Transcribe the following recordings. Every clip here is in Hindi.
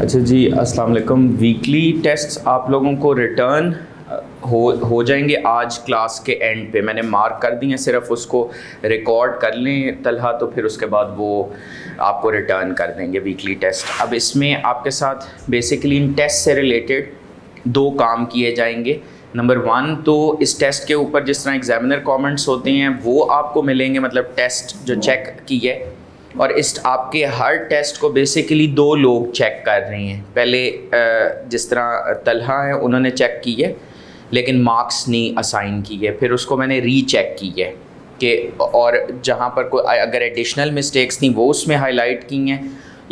अच्छा जी, अस्सलाम वालेकुम। वीकली टेस्ट्स आप लोगों को रिटर्न हो जाएंगे आज क्लास के एंड पे। मैंने मार्क कर दी हैं, सिर्फ उसको रिकॉर्ड कर लें तलहा, तो फिर उसके बाद वो आपको रिटर्न कर देंगे वीकली टेस्ट। अब इसमें आपके साथ बेसिकली इन टेस्ट से रिलेटेड दो काम किए जाएंगे। नंबर 1 तो इस टेस्ट के ऊपर जिस तरह एग्जामिनर कमेंट्स होते हैं वो आपको मिलेंगे, मतलब टेस्ट जो चेक की है, और इस आपके हर टेस्ट को बेसिकली 2 लोग चेक कर रहे हैं। पहले जिस तरह तलहा है उन्होंने चेक की है लेकिन मार्क्स नहीं असाइन की है, फिर उसको मैंने रीचेक की है कि और जहाँ पर कोई अगर एडिशनल मिस्टेक्स थी वो उसमें हाईलाइट की हैं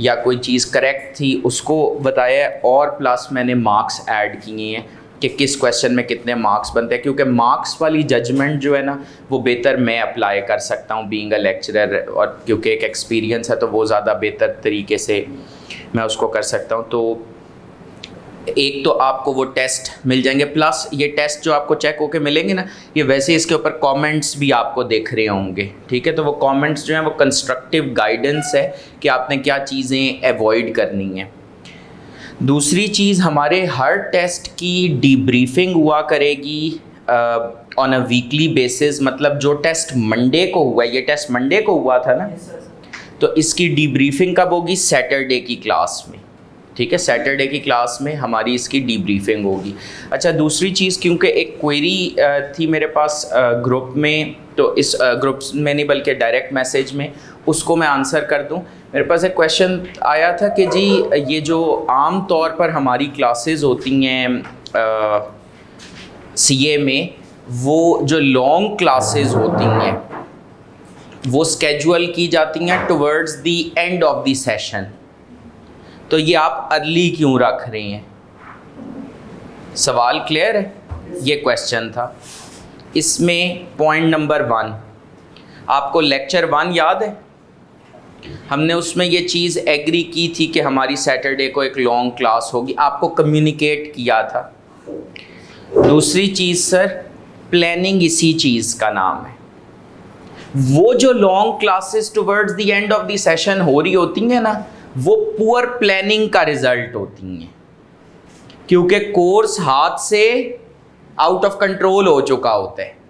या कोई चीज़ करेक्ट थी उसको बताया है, और प्लस मैंने मार्क्स ऐड किए हैं कि किस क्वेश्चन में कितने मार्क्स बनते हैं, क्योंकि मार्क्स वाली जजमेंट जो है ना वो बेहतर मैं अप्लाई कर सकता हूँ बीइंग अ लेक्चरर, और क्योंकि एक एक्सपीरियंस है तो वो ज़्यादा बेहतर तरीके से मैं उसको कर सकता हूँ। तो एक तो आपको वो टेस्ट मिल जाएंगे, प्लस ये टेस्ट जो आपको चेक होके मिलेंगे ना, ये वैसे इसके ऊपर कमेंट्स भी आपको दिख रहे होंगे, ठीक है। तो वो कमेंट्स जो हैं वो कंस्ट्रक्टिव गाइडेंस है कि आपने क्या चीज़ें अवॉइड करनी हैं। दूसरी चीज़, हमारे हर टेस्ट की डीब्रीफिंग हुआ करेगी ऑन अ वीकली बेसिस, मतलब जो टेस्ट मंडे को हुआ, ये टेस्ट मंडे को हुआ था ना, तो इसकी डीब्रीफिंग कब होगी? सैटरडे की क्लास में, ठीक है। सैटरडे की क्लास में हमारी इसकी डीब्रीफिंग होगी। अच्छा, दूसरी चीज़, क्योंकि एक क्वेरी थी मेरे पास ग्रुप में, तो इस ग्रुप में नहीं बल्कि डायरेक्ट मैसेज में, उसको मैं आंसर कर दूं। मेरे पास एक क्वेश्चन आया था कि जी ये जो आम तौर पर हमारी क्लासेस होती हैं सीए में, वो जो लॉन्ग क्लासेस होती हैं वो स्केड्यूल की जाती हैं towards the end of the session, तो ये आप अर्ली क्यों रख रहे हैं? सवाल क्लियर है? ये क्वेश्चन था। इसमें पॉइंट नंबर 1, आपको लेक्चर 1 याद है? हमने उसमें ये चीज़ एग्री की थी कि हमारी सैटरडे को एक लॉन्ग क्लास होगी, आपको कम्युनिकेट किया था। दूसरी चीज़ सर, प्लानिंग इसी चीज़ का नाम है। वो जो long classes towards the end of the session हो रही होती हैं ना, वो पुअर प्लानिंग का रिजल्ट होती हैं, क्योंकि कोर्स हाथ से आउट ऑफ कंट्रोल हो चुका होता है।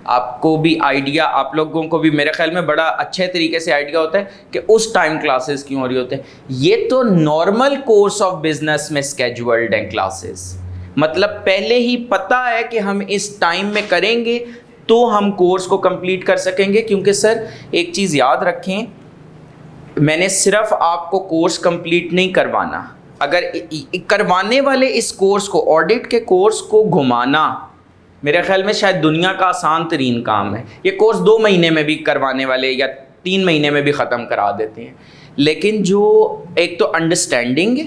आपको भी आइडिया, आप लोगों को भी मेरे ख्याल में बड़ा अच्छे तरीके से आइडिया होता है कि उस टाइम क्लासेस क्यों हो रही होते हैं। ये तो नॉर्मल कोर्स ऑफ बिजनेस में स्केड्यूल्ड हैं क्लासेस, मतलब पहले ही पता है कि हम इस टाइम में करेंगे तो हम कोर्स को कंप्लीट कर सकेंगे। क्योंकि सर एक चीज़ याद रखें, मैंने सिर्फ आपको कोर्स कंप्लीट नहीं करवाना, अगर करवाने वाले इस कोर्स को, ऑडिट के कोर्स को घुमाना मेरे ख्याल में शायद दुनिया का आसान तरीन काम है। ये कोर्स 2 महीने में भी करवाने वाले या 3 महीने में भी ख़त्म करा देते हैं, लेकिन जो एक तो अंडरस्टैंडिंग है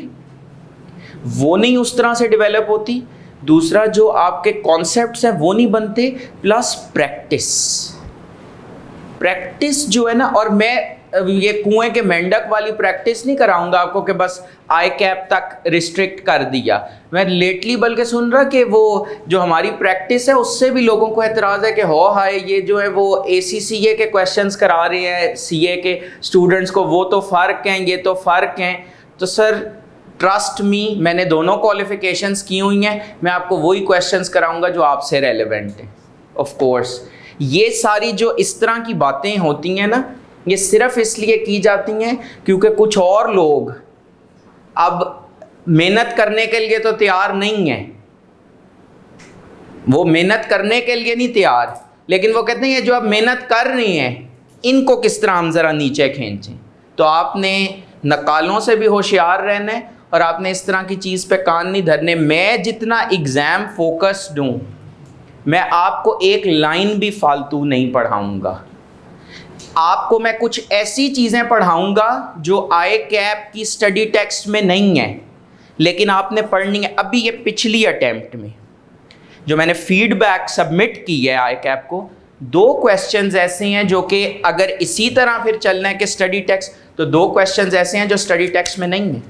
वो नहीं उस तरह से डेवलप होती, दूसरा जो आपके कॉन्सेप्ट्स हैं वो नहीं बनते, प्लस प्रैक्टिस जो है ना, और मैं ये कुएं के मेंढक वाली प्रैक्टिस नहीं कराऊंगा आपको कि बस आई कैप तक रिस्ट्रिक्ट कर दिया। मैं लेटली बल्कि सुन रहा कि वो जो हमारी प्रैक्टिस है उससे भी लोगों को एतराज़ है कि हो हाय ये जो है वो ACCA के क्वेश्चंस करा रहे हैं CA के स्टूडेंट्स को, वो तो फ़र्क हैं, ये तो फ़र्क हैं। तो सर ट्रस्ट मी, मैंने दोनों क्वालिफ़िकेशंस की हुई हैं, मैं आपको वही क्वेश्चंस कराऊँगा जो आपसे रेलिवेंट हैं। ऑफ कोर्स ये सारी जो इस तरह की बातें होती हैं ना, ये सिर्फ इसलिए की जाती हैं क्योंकि कुछ और लोग अब मेहनत करने के लिए तो तैयार नहीं हैं, वो मेहनत करने के लिए नहीं तैयार, लेकिन वो कहते हैं ये जो आप मेहनत कर रही हैं इनको किस तरह हम ज़रा नीचे खींचें। तो आपने नकालों से भी होशियार रहना है और आपने इस तरह की चीज़ पे कान नहीं धरने। मैं जितना एग्ज़ाम फोकस्ड हूँ, मैं आपको एक लाइन भी फालतू नहीं पढ़ाऊँगा, आपको मैं कुछ ऐसी चीज़ें पढ़ाऊंगा जो आई कैप की स्टडी टेक्स्ट में नहीं है, लेकिन आपने पढ़नी है। अभी ये पिछली अटेम्प्ट में जो मैंने फीडबैक सबमिट की है आई कैप को, 2 क्वेश्चंस ऐसे हैं जो कि अगर इसी तरह फिर चलना है कि स्टडी टेक्स्ट, तो 2 क्वेश्चंस ऐसे हैं जो स्टडी टेक्स्ट में नहीं है।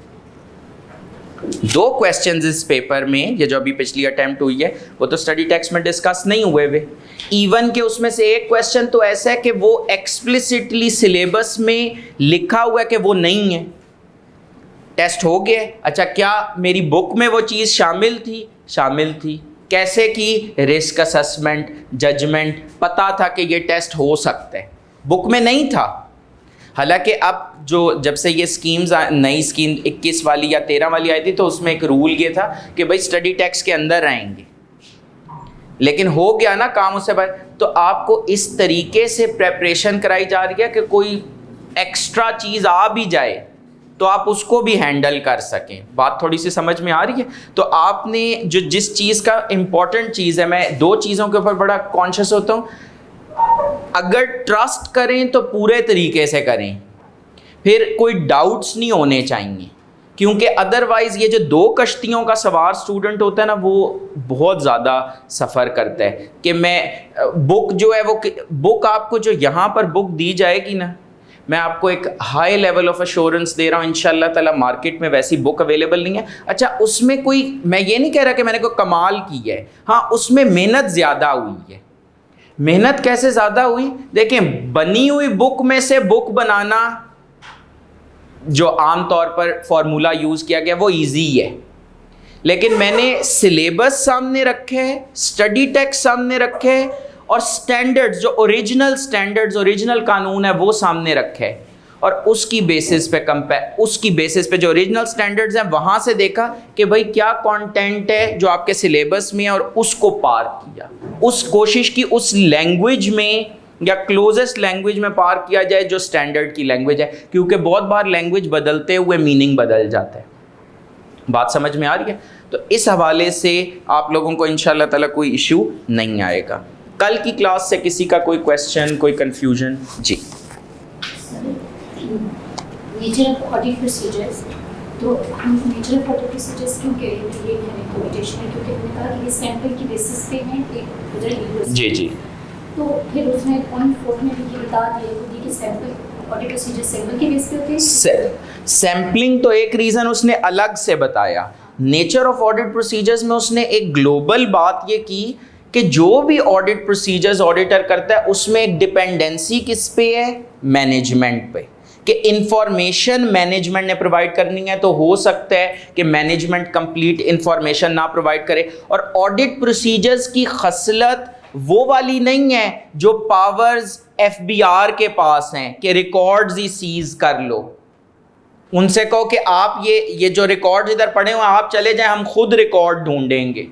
2 क्वेश्चंस इस पेपर में, ये जो अभी पिछली अटेम्प्ट हुई है, वो तो स्टडी टेक्स्ट में डिस्कस नहीं हुए वे। इवन के उसमें से एक क्वेश्चन तो ऐसा है कि वो एक्सप्लिसिटली सिलेबस में लिखा हुआ है कि वो नहीं है। टेस्ट हो गया। अच्छा, क्या मेरी बुक में वो चीज़ शामिल थी? शामिल थी। कैसे की? रिस्क असेसमेंट, जजमेंट, पता था कि ये टेस्ट हो सकता है, बुक में नहीं था। हालांकि अब जब से ये स्कीम्स नई स्कीम 21 वाली या 13 वाली आई थी, तो उसमें एक रूल ये था कि भाई स्टडी टैक्स के अंदर आएंगे, लेकिन हो गया ना काम उससे बाहर। तो आपको इस तरीके से प्रेपरेशन कराई जा रही है कि कोई एक्स्ट्रा चीज़ आ भी जाए तो आप उसको भी हैंडल कर सकें। बात थोड़ी सी समझ में आ रही है? तो आपने जिस चीज़ का इम्पॉर्टेंट चीज़ है, मैं 2 चीज़ों के ऊपर बड़ा कॉन्शियस होता हूँ। अगर ट्रस्ट करें तो पूरे तरीके से करें, फिर कोई डाउट्स नहीं होने चाहिए, क्योंकि अदरवाइज़ ये जो 2 कश्तियों का सवार स्टूडेंट होता है ना, वो बहुत ज़्यादा सफ़र करता है कि मैं बुक जो है वो बुक आपको जो यहाँ पर बुक दी जाएगी ना, मैं आपको एक हाई लेवल ऑफ एश्योरेंस दे रहा हूँ, इंशाल्लाह ताला मार्केट में वैसी बुक अवेलेबल नहीं है। अच्छा, उसमें कोई, मैं ये नहीं कह रहा कि मैंने कोई कमाल की है, हाँ उसमें मेहनत ज़्यादा हुई है। मेहनत कैसे ज़्यादा हुई? देखें, बनी हुई बुक में से बुक बनाना जो आम तौर पर फॉर्मूला यूज़ किया गया वो इजी है, लेकिन मैंने सिलेबस सामने रखे है, स्टडी टेक्स्ट सामने रखे है, और स्टैंडर्ड्स जो ओरिजिनल स्टैंडर्ड्स, ओरिजिनल कानून है वो सामने रखे है, और उसकी बेसिस पे जो ओरिजिनल स्टैंडर्ड्स हैं वहाँ से देखा कि भाई क्या कंटेंट है जो आपके सिलेबस में है, और उसको पार किया, उस कोशिश की उस लैंग्वेज में या क्लोजेस्ट लैंग्वेज में पार किया जाए जो स्टैंडर्ड की लैंग्वेज है, क्योंकि बहुत बार लैंग्वेज बदलते हुए मीनिंग बदल जाता है। बात समझ में आ रही है? तो इस हवाले से आप लोगों को इंशाल्लाह ताला कोई इशू नहीं आएगा। कल की क्लास से किसी का कोई क्वेश्चन, कोई कंफ्यूजन? जी, नेचर ऑफ ऑडिट प्रोसीजर्स, तो हम नेचर ऑफ ऑडिट प्रोसीजर्स क्यों कह रहे हैं? ये मैंने रिकमेंडेशन है क्योंकि हमने कहा कि ये सैंपल की बेसिस पे हैं एक उधर यूनिवर्सिटी। जी जी। तो फिर उसमें पॉइंट 4 में भी ये बता दिया कि सैंपल ऑडिट प्रोसीजर सैंपल की बेस पे होते हैं। सैम्पलिंग तो एक रीज़न उसने अलग से बताया। नेचर ऑफ ऑडिट प्रोसीजर्स में उसने एक ग्लोबल बात ये की कि जो भी ऑडिट प्रोसीजर्स ऑडिटर करता है उसमें एक डिपेंडेंसी किस पे है? मैनेजमेंट पे, कि इंफॉर्मेशन मैनेजमेंट ने प्रोवाइड करनी है, तो हो सकता है कि मैनेजमेंट कंप्लीट इंफॉर्मेशन ना प्रोवाइड करे। और ऑडिट प्रोसीजर्स की खसलत वो वाली नहीं है जो पावर्स एफबीआर के पास हैं कि रिकॉर्ड्स ही सीज कर लो। उनसे कहो कि आप ये जो रिकॉर्ड्स इधर पड़े हुए आप चले जाएं, हम खुद रिकॉर्ड ढूंढेंगे।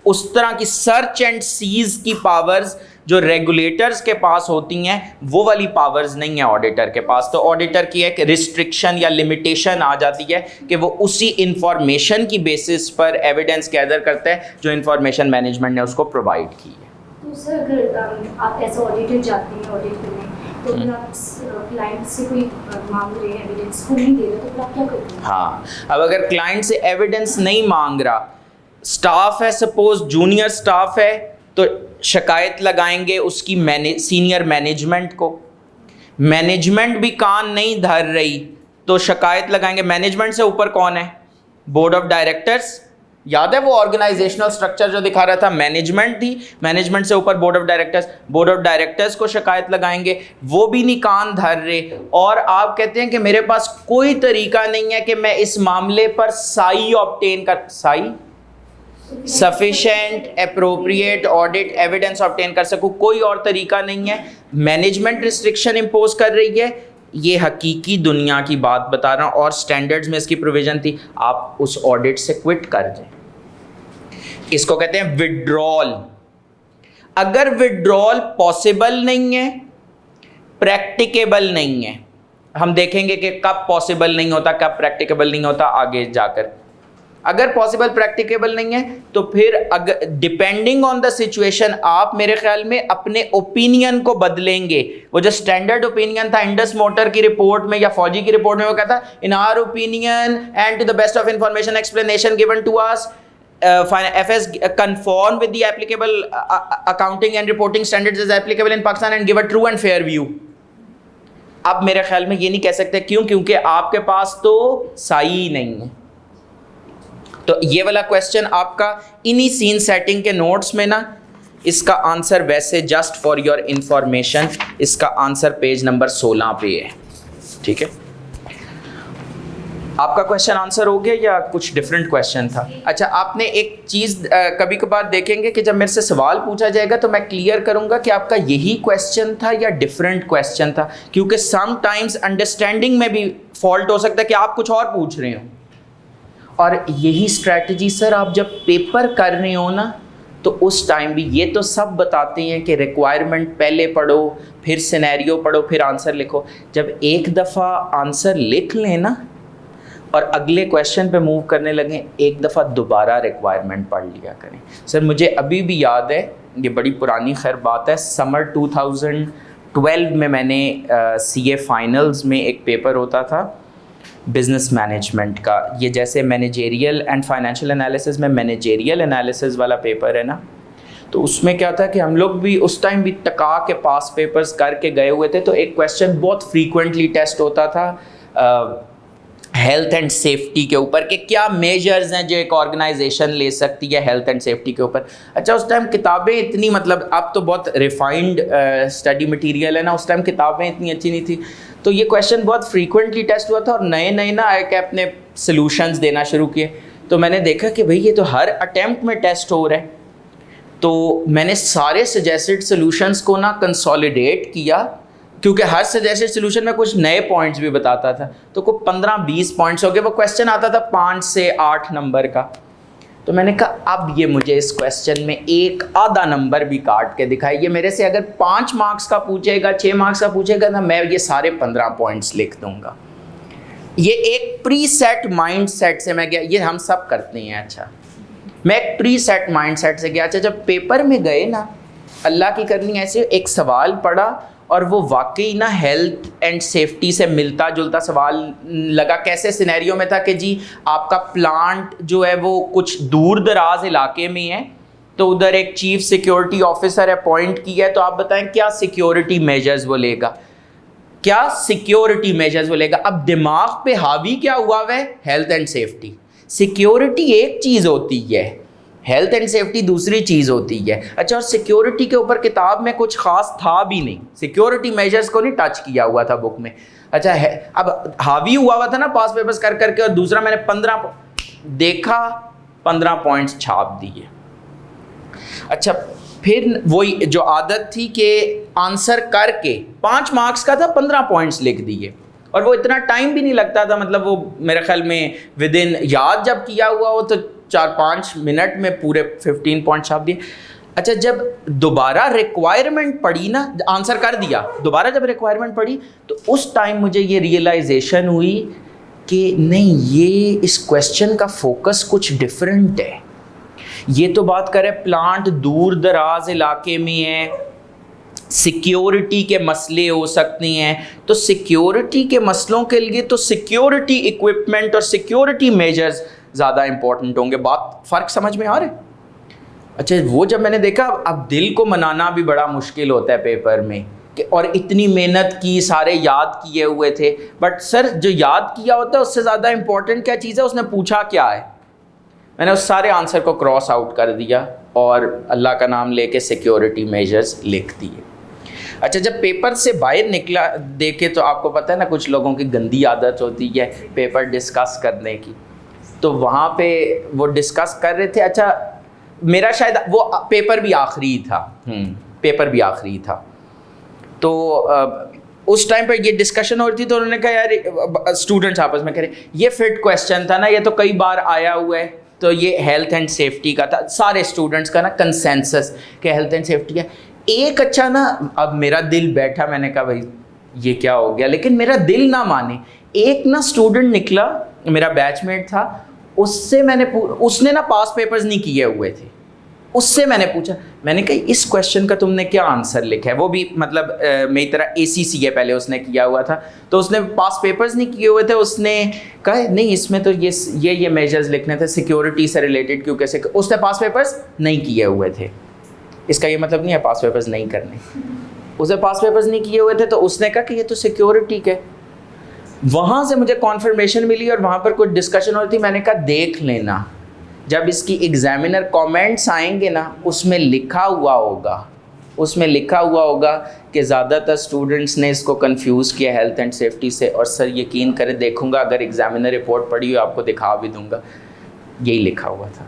उस तरह की सर्च एंड सीज की पावर्स जो रेगुलेटर्स के पास होती हैं, वो वाली पावर्स नहीं है ऑडिटर के पास। तो ऑडिटर की एक रिस्ट्रिक्शन या लिमिटेशन आ जाती है कि वो उसी इंफॉर्मेशन की बेसिस पर एविडेंस गैदर करता है जो इंफॉर्मेशन मैनेजमेंट ने उसको प्रोवाइड की है। तो सर, अगर आप एज ऑडिटर जाते हैं ऑडिट करने, तो अगर आप क्लाइंट से कोई मांग रहे हैं एविडेंस, को नहीं दे रहे, तो फिर आप क्या करते हैं? हाँ, अब अगर क्लाइंट से एविडेंस नहीं मांग रहा, स्टाफ है, सपोज जूनियर स्टाफ है, तो शिकायत लगाएंगे उसकी सीनियर मैनेजमेंट को। मैनेजमेंट भी कान नहीं धर रही तो शिकायत लगाएंगे। मैनेजमेंट से ऊपर कौन है? Board of directors. याद है वो ऑर्गेनाइजेशनल स्ट्रक्चर जो दिखा रहा था? मैनेजमेंट थी, मैनेजमेंट से ऊपर board of directors. Board of directors को शिकायत लगाएंगे, वो भी नहीं कान धर रहे, और आप कहते हैं कि मेरे पास कोई तरीका नहीं है कि मैं इस मामले पर साई ऑब्टेन कर, Sai sufficient appropriate audit evidence obtain कर सकूं, कोई और तरीका नहीं है। मैनेजमेंट रिस्ट्रिक्शन इंपोज कर रही है, ये हकीकी दुनिया की बात बता रहा हूं, और स्टैंडर्ड्स में इसकी प्रोविजन थी, आप उस ऑडिट से क्विट कर जाएं। इसको कहते हैं विड्रॉल। अगर विड्रॉल पॉसिबल नहीं है, प्रैक्टिकेबल नहीं है, हम देखेंगे कि कब पॉसिबल नहीं होता, कब प्रैक्टिकेबल नहीं होता आगे जाकर। अगर पॉसिबल प्रैक्टिकेबल नहीं है तो फिर अगर डिपेंडिंग ऑन द सिचुएशन आप मेरे ख्याल में अपने ओपिनियन को बदलेंगे। वो जो स्टैंडर्ड ओपिनियन था इंडस मोटर की रिपोर्ट में या फौजी की रिपोर्ट में, वो कहता in our opinion and to the best of information explanation given to us FS conform with the applicable accounting and reporting standards as applicable in Pakistan and give a true and fair view। अब मेरे ख्याल में ये नहीं कह सकते, क्यों? क्योंकि आपके पास तो साई नहीं है। तो ये वाला क्वेश्चन आपका इन्हीं सीन सेटिंग के नोट्स में ना, इसका आंसर वैसे जस्ट फॉर योर इंफॉर्मेशन इसका आंसर पेज नंबर 16 पे है, ठीक है। आपका क्वेश्चन आंसर हो गया या कुछ डिफरेंट क्वेश्चन था? अच्छा, आपने एक चीज़ कभी कभार देखेंगे कि जब मेरे से सवाल पूछा जाएगा तो मैं क्लियर करूंगा कि आपका यही क्वेश्चन था या डिफरेंट क्वेश्चन था, क्योंकि समटाइम्स अंडरस्टैंडिंग में भी फॉल्ट हो सकता है कि आप कुछ और पूछ रहे हो। और यही स्ट्रैटेजी सर आप जब पेपर कर रहे हो ना, तो उस टाइम भी ये तो सब बताते हैं कि रिक्वायरमेंट पहले पढ़ो, फिर सिनेरियो पढ़ो, फिर आंसर लिखो। जब एक दफ़ा आंसर लिख लें ना और अगले क्वेश्चन पे मूव करने लगें, एक दफ़ा दोबारा रिक्वायरमेंट पढ़ लिया करें। सर मुझे अभी भी याद है, ये बड़ी पुरानी खैर बात है, समर 2012 में मैंने CA फाइनल्स में एक पेपर होता था बिज़नेस मैनेजमेंट का। ये जैसे मैनेजेरियल एंड फाइनेंशियल एनालिसिस में मैनेजेरियल एनालिसिस वाला पेपर है ना, तो उसमें क्या था कि हम लोग भी उस टाइम भी टका के पास पेपर्स करके गए हुए थे। तो एक क्वेश्चन बहुत फ्रीक्वेंटली टेस्ट होता था हेल्थ एंड सेफ्टी के ऊपर, कि क्या मेजर्स हैं जो एक ऑर्गेनाइजेशन ले सकती है हेल्थ एंड सेफ्टी के ऊपर। अच्छा, उस टाइम किताबें इतनी, मतलब अब तो बहुत रिफाइंड स्टडी मटेरियल है ना, उस टाइम किताबें इतनी अच्छी नहीं थी। तो ये क्वेश्चन बहुत फ्रीक्वेंटली टेस्ट हुआ था और नए नए ना आए कि अपने सॉल्यूशंस देना शुरू किए। तो मैंने देखा कि भाई ये तो हर अटेम्प्ट में टेस्ट हो रहा है। तो मैंने सारे सजेस्टेड सॉल्यूशंस को ना कंसोलिडेट किया, क्योंकि हर सजेस्टेड सॉल्यूशन में कुछ नए पॉइंट्स भी बताता था। तो को 15-20 पॉइंट्स हो गए। वो क्वेश्चन आता था 5 से 8 नंबर का। तो मैंने कहा अब ये मुझे इस क्वेश्चन में एक आधा नंबर भी काट के दिखाए। ये मेरे से अगर 5 मार्क्स का पूछेगा, 6 मार्क्स का पूछेगा ना, मैं ये सारे 15 पॉइंट्स लिख दूंगा। ये एक प्री सेट माइंड सेट से मैं गया, ये हम सब करते हैं। अच्छा, मैं एक प्री सेट माइंड सेट से गया। अच्छा, जब पेपर में गए ना, अल्लाह की करनी ऐसे एक सवाल पढ़ा और वो वाकई ना हेल्थ एंड सेफ्टी से मिलता जुलता सवाल लगा। कैसे सिनेरियो में था कि जी आपका प्लांट जो है वो कुछ दूर दराज इलाके में है, तो उधर एक चीफ सिक्योरिटी ऑफिसर अपॉइंट किया है, तो आप बताएं क्या सिक्योरिटी मेजर्स वो लेगा, क्या सिक्योरिटी मेजर्स वो लेगा। अब दिमाग पे हावी क्या हुआ है? Health and safety. सिक्योरिटी एक चीज़ होती है, हेल्थ एंड सेफ्टी दूसरी चीज़ होती है। अच्छा, और सिक्योरिटी के ऊपर किताब में कुछ खास था भी नहीं, सिक्योरिटी मेजर्स को नहीं टच किया हुआ था बुक में। अच्छा है, अब हावी हुआ था ना पास पेपर्स कर करके। और दूसरा मैंने 15 देखा, 15 पॉइंट्स छाप दिए। अच्छा, फिर वही जो आदत थी कि आंसर करके 5 मार्क्स का था, 15 पॉइंट्स लिख दिए। और वो इतना टाइम भी नहीं लगता था, मतलब वो मेरे ख्याल में विद इन, याद जब किया हुआ हो तो 4-5 मिनट में पूरे 15 पॉइंट छाप दिए। अच्छा, जब दोबारा रिक्वायरमेंट पढ़ी ना, आंसर कर दिया, दोबारा जब रिक्वायरमेंट पढ़ी तो उस टाइम मुझे ये रियलाइजेशन हुई कि नहीं, ये इस क्वेश्चन का फोकस कुछ डिफरेंट है। ये तो बात करे प्लांट दूर दराज इलाके में है, सिक्योरिटी के मसले हो सकते हैं, तो सिक्योरिटी के मसलों के लिए तो सिक्योरिटी इक्विपमेंट और सिक्योरिटी मेजर्स ज़्यादा इंपॉर्टेंट होंगे। बात फ़र्क समझ में आ रहा है? अच्छा, वो जब मैंने देखा, अब दिल को मनाना भी बड़ा मुश्किल होता है पेपर में कि, और इतनी मेहनत की, सारे याद किए हुए थे, बट सर जो याद किया होता है उससे ज़्यादा इंपॉर्टेंट क्या चीज़ है, उसने पूछा क्या है। मैंने उस सारे आंसर को क्रॉस आउट कर दिया और अल्लाह का नाम लेके सिक्योरिटी मेजर्स लिख दिए। अच्छा, जब पेपर से बाहर निकला, देखे तो आपको पता है ना, कुछ लोगों की गंदी आदत होती है पेपर डिस्कस करने की। तो वहाँ पे वो डिस्कस कर रहे थे। अच्छा, मेरा शायद वो पेपर भी आखिरी था, पेपर भी आखिरी था। तो उस टाइम पर ये डिस्कशन हो रही थी, तो उन्होंने कहा यार, स्टूडेंट्स आपस में कह रहे ये फिट क्वेश्चन था ना, ये तो कई बार आया हुआ है। तो ये हेल्थ एंड सेफ्टी का था, सारे स्टूडेंट्स का ना कंसेंसस कि हेल्थ एंड सेफ्टी का। एक अच्छा ना, अब मेरा दिल बैठा, मैंने कहा भाई ये क्या हो गया, लेकिन मेरा दिल ना माने। एक ना स्टूडेंट निकला, मेरा बैचमेट था, उससे मैंने उसने ना पास पेपर्स नहीं किए हुए थे, उससे मैंने पूछा, मैंने कहा इस क्वेश्चन का तुमने क्या आंसर लिखा है। वो भी मतलब मेरी तरह ACCA पहले उसने किया हुआ था, तो उसने पास पेपर्स नहीं किए हुए थे। उसने कहा नहीं, इसमें तो ये मेजर्स लिखने थे सिक्योरिटी से रिलेटेड, क्योंकि उसने पास पेपर्स नहीं किए हुए थे। इसका ये मतलब नहीं है पास पेपर्स नहीं करने, उसे पास पेपर्स नहीं किए हुए थे, तो उसने कहा कि ये तो सिक्योरिटी के। वहाँ से मुझे कॉन्फर्मेशन मिली और वहाँ पर कुछ डिस्कशन हो रही थी। मैंने कहा देख लेना, जब इसकी एग्जामिनर कमेंट्स आएंगे ना, उसमें लिखा हुआ होगा उसमें लिखा हुआ होगा कि ज़्यादातर स्टूडेंट्स ने इसको कंफ्यूज किया हेल्थ एंड सेफ्टी से, और सर यकीन करें देखूंगा, अगर एग्जामिनर रिपोर्ट पढ़ी हो आपको दिखा भी दूंगा, यही लिखा हुआ था।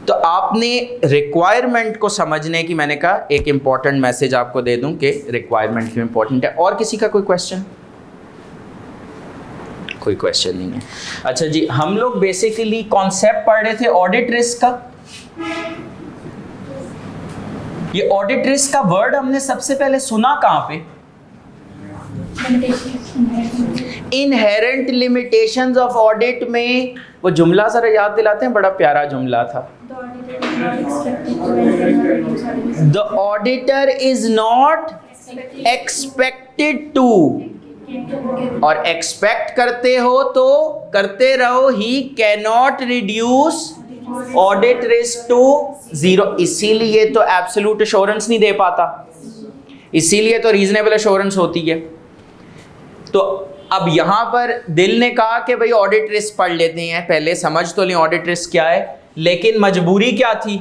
तो आपने रिक्वायरमेंट को समझने की, मैंने कहा एक इम्पॉर्टेंट मैसेज आपको दे दूं कि रिक्वायरमेंट क्यों इम्पॉर्टेंट है। और किसी का कोई क्वेश्चन? कोई क्वेश्चन नहीं है। अच्छा जी, हम लोग बेसिकली कॉन्सेप्ट पढ़ रहे थे ऑडिट रिस्क का। ये ऑडिट रिस्क का वर्ड हमने सबसे पहले सुना कहां पे? इनहेरेंट लिमिटेशंस ऑफ ऑडिट में वो जुमला जरा याद दिलाते हैं, बड़ा प्यारा जुमला था। The auditor is not expected to, और एक्सपेक्ट करते हो तो करते रहो, he can not reduce audit risk to zero. इसीलिए तो एब्सोल्यूट एश्योरेंस नहीं दे पाता, इसीलिए तो रीजनेबल एश्योरेंस होती है। तो अब यहां पर दिल ने कहा कि भाई ऑडिट रिस्क पढ़ लेते हैं, पहले समझ तो लें ऑडिट रिस्क क्या है, लेकिन मजबूरी क्या थी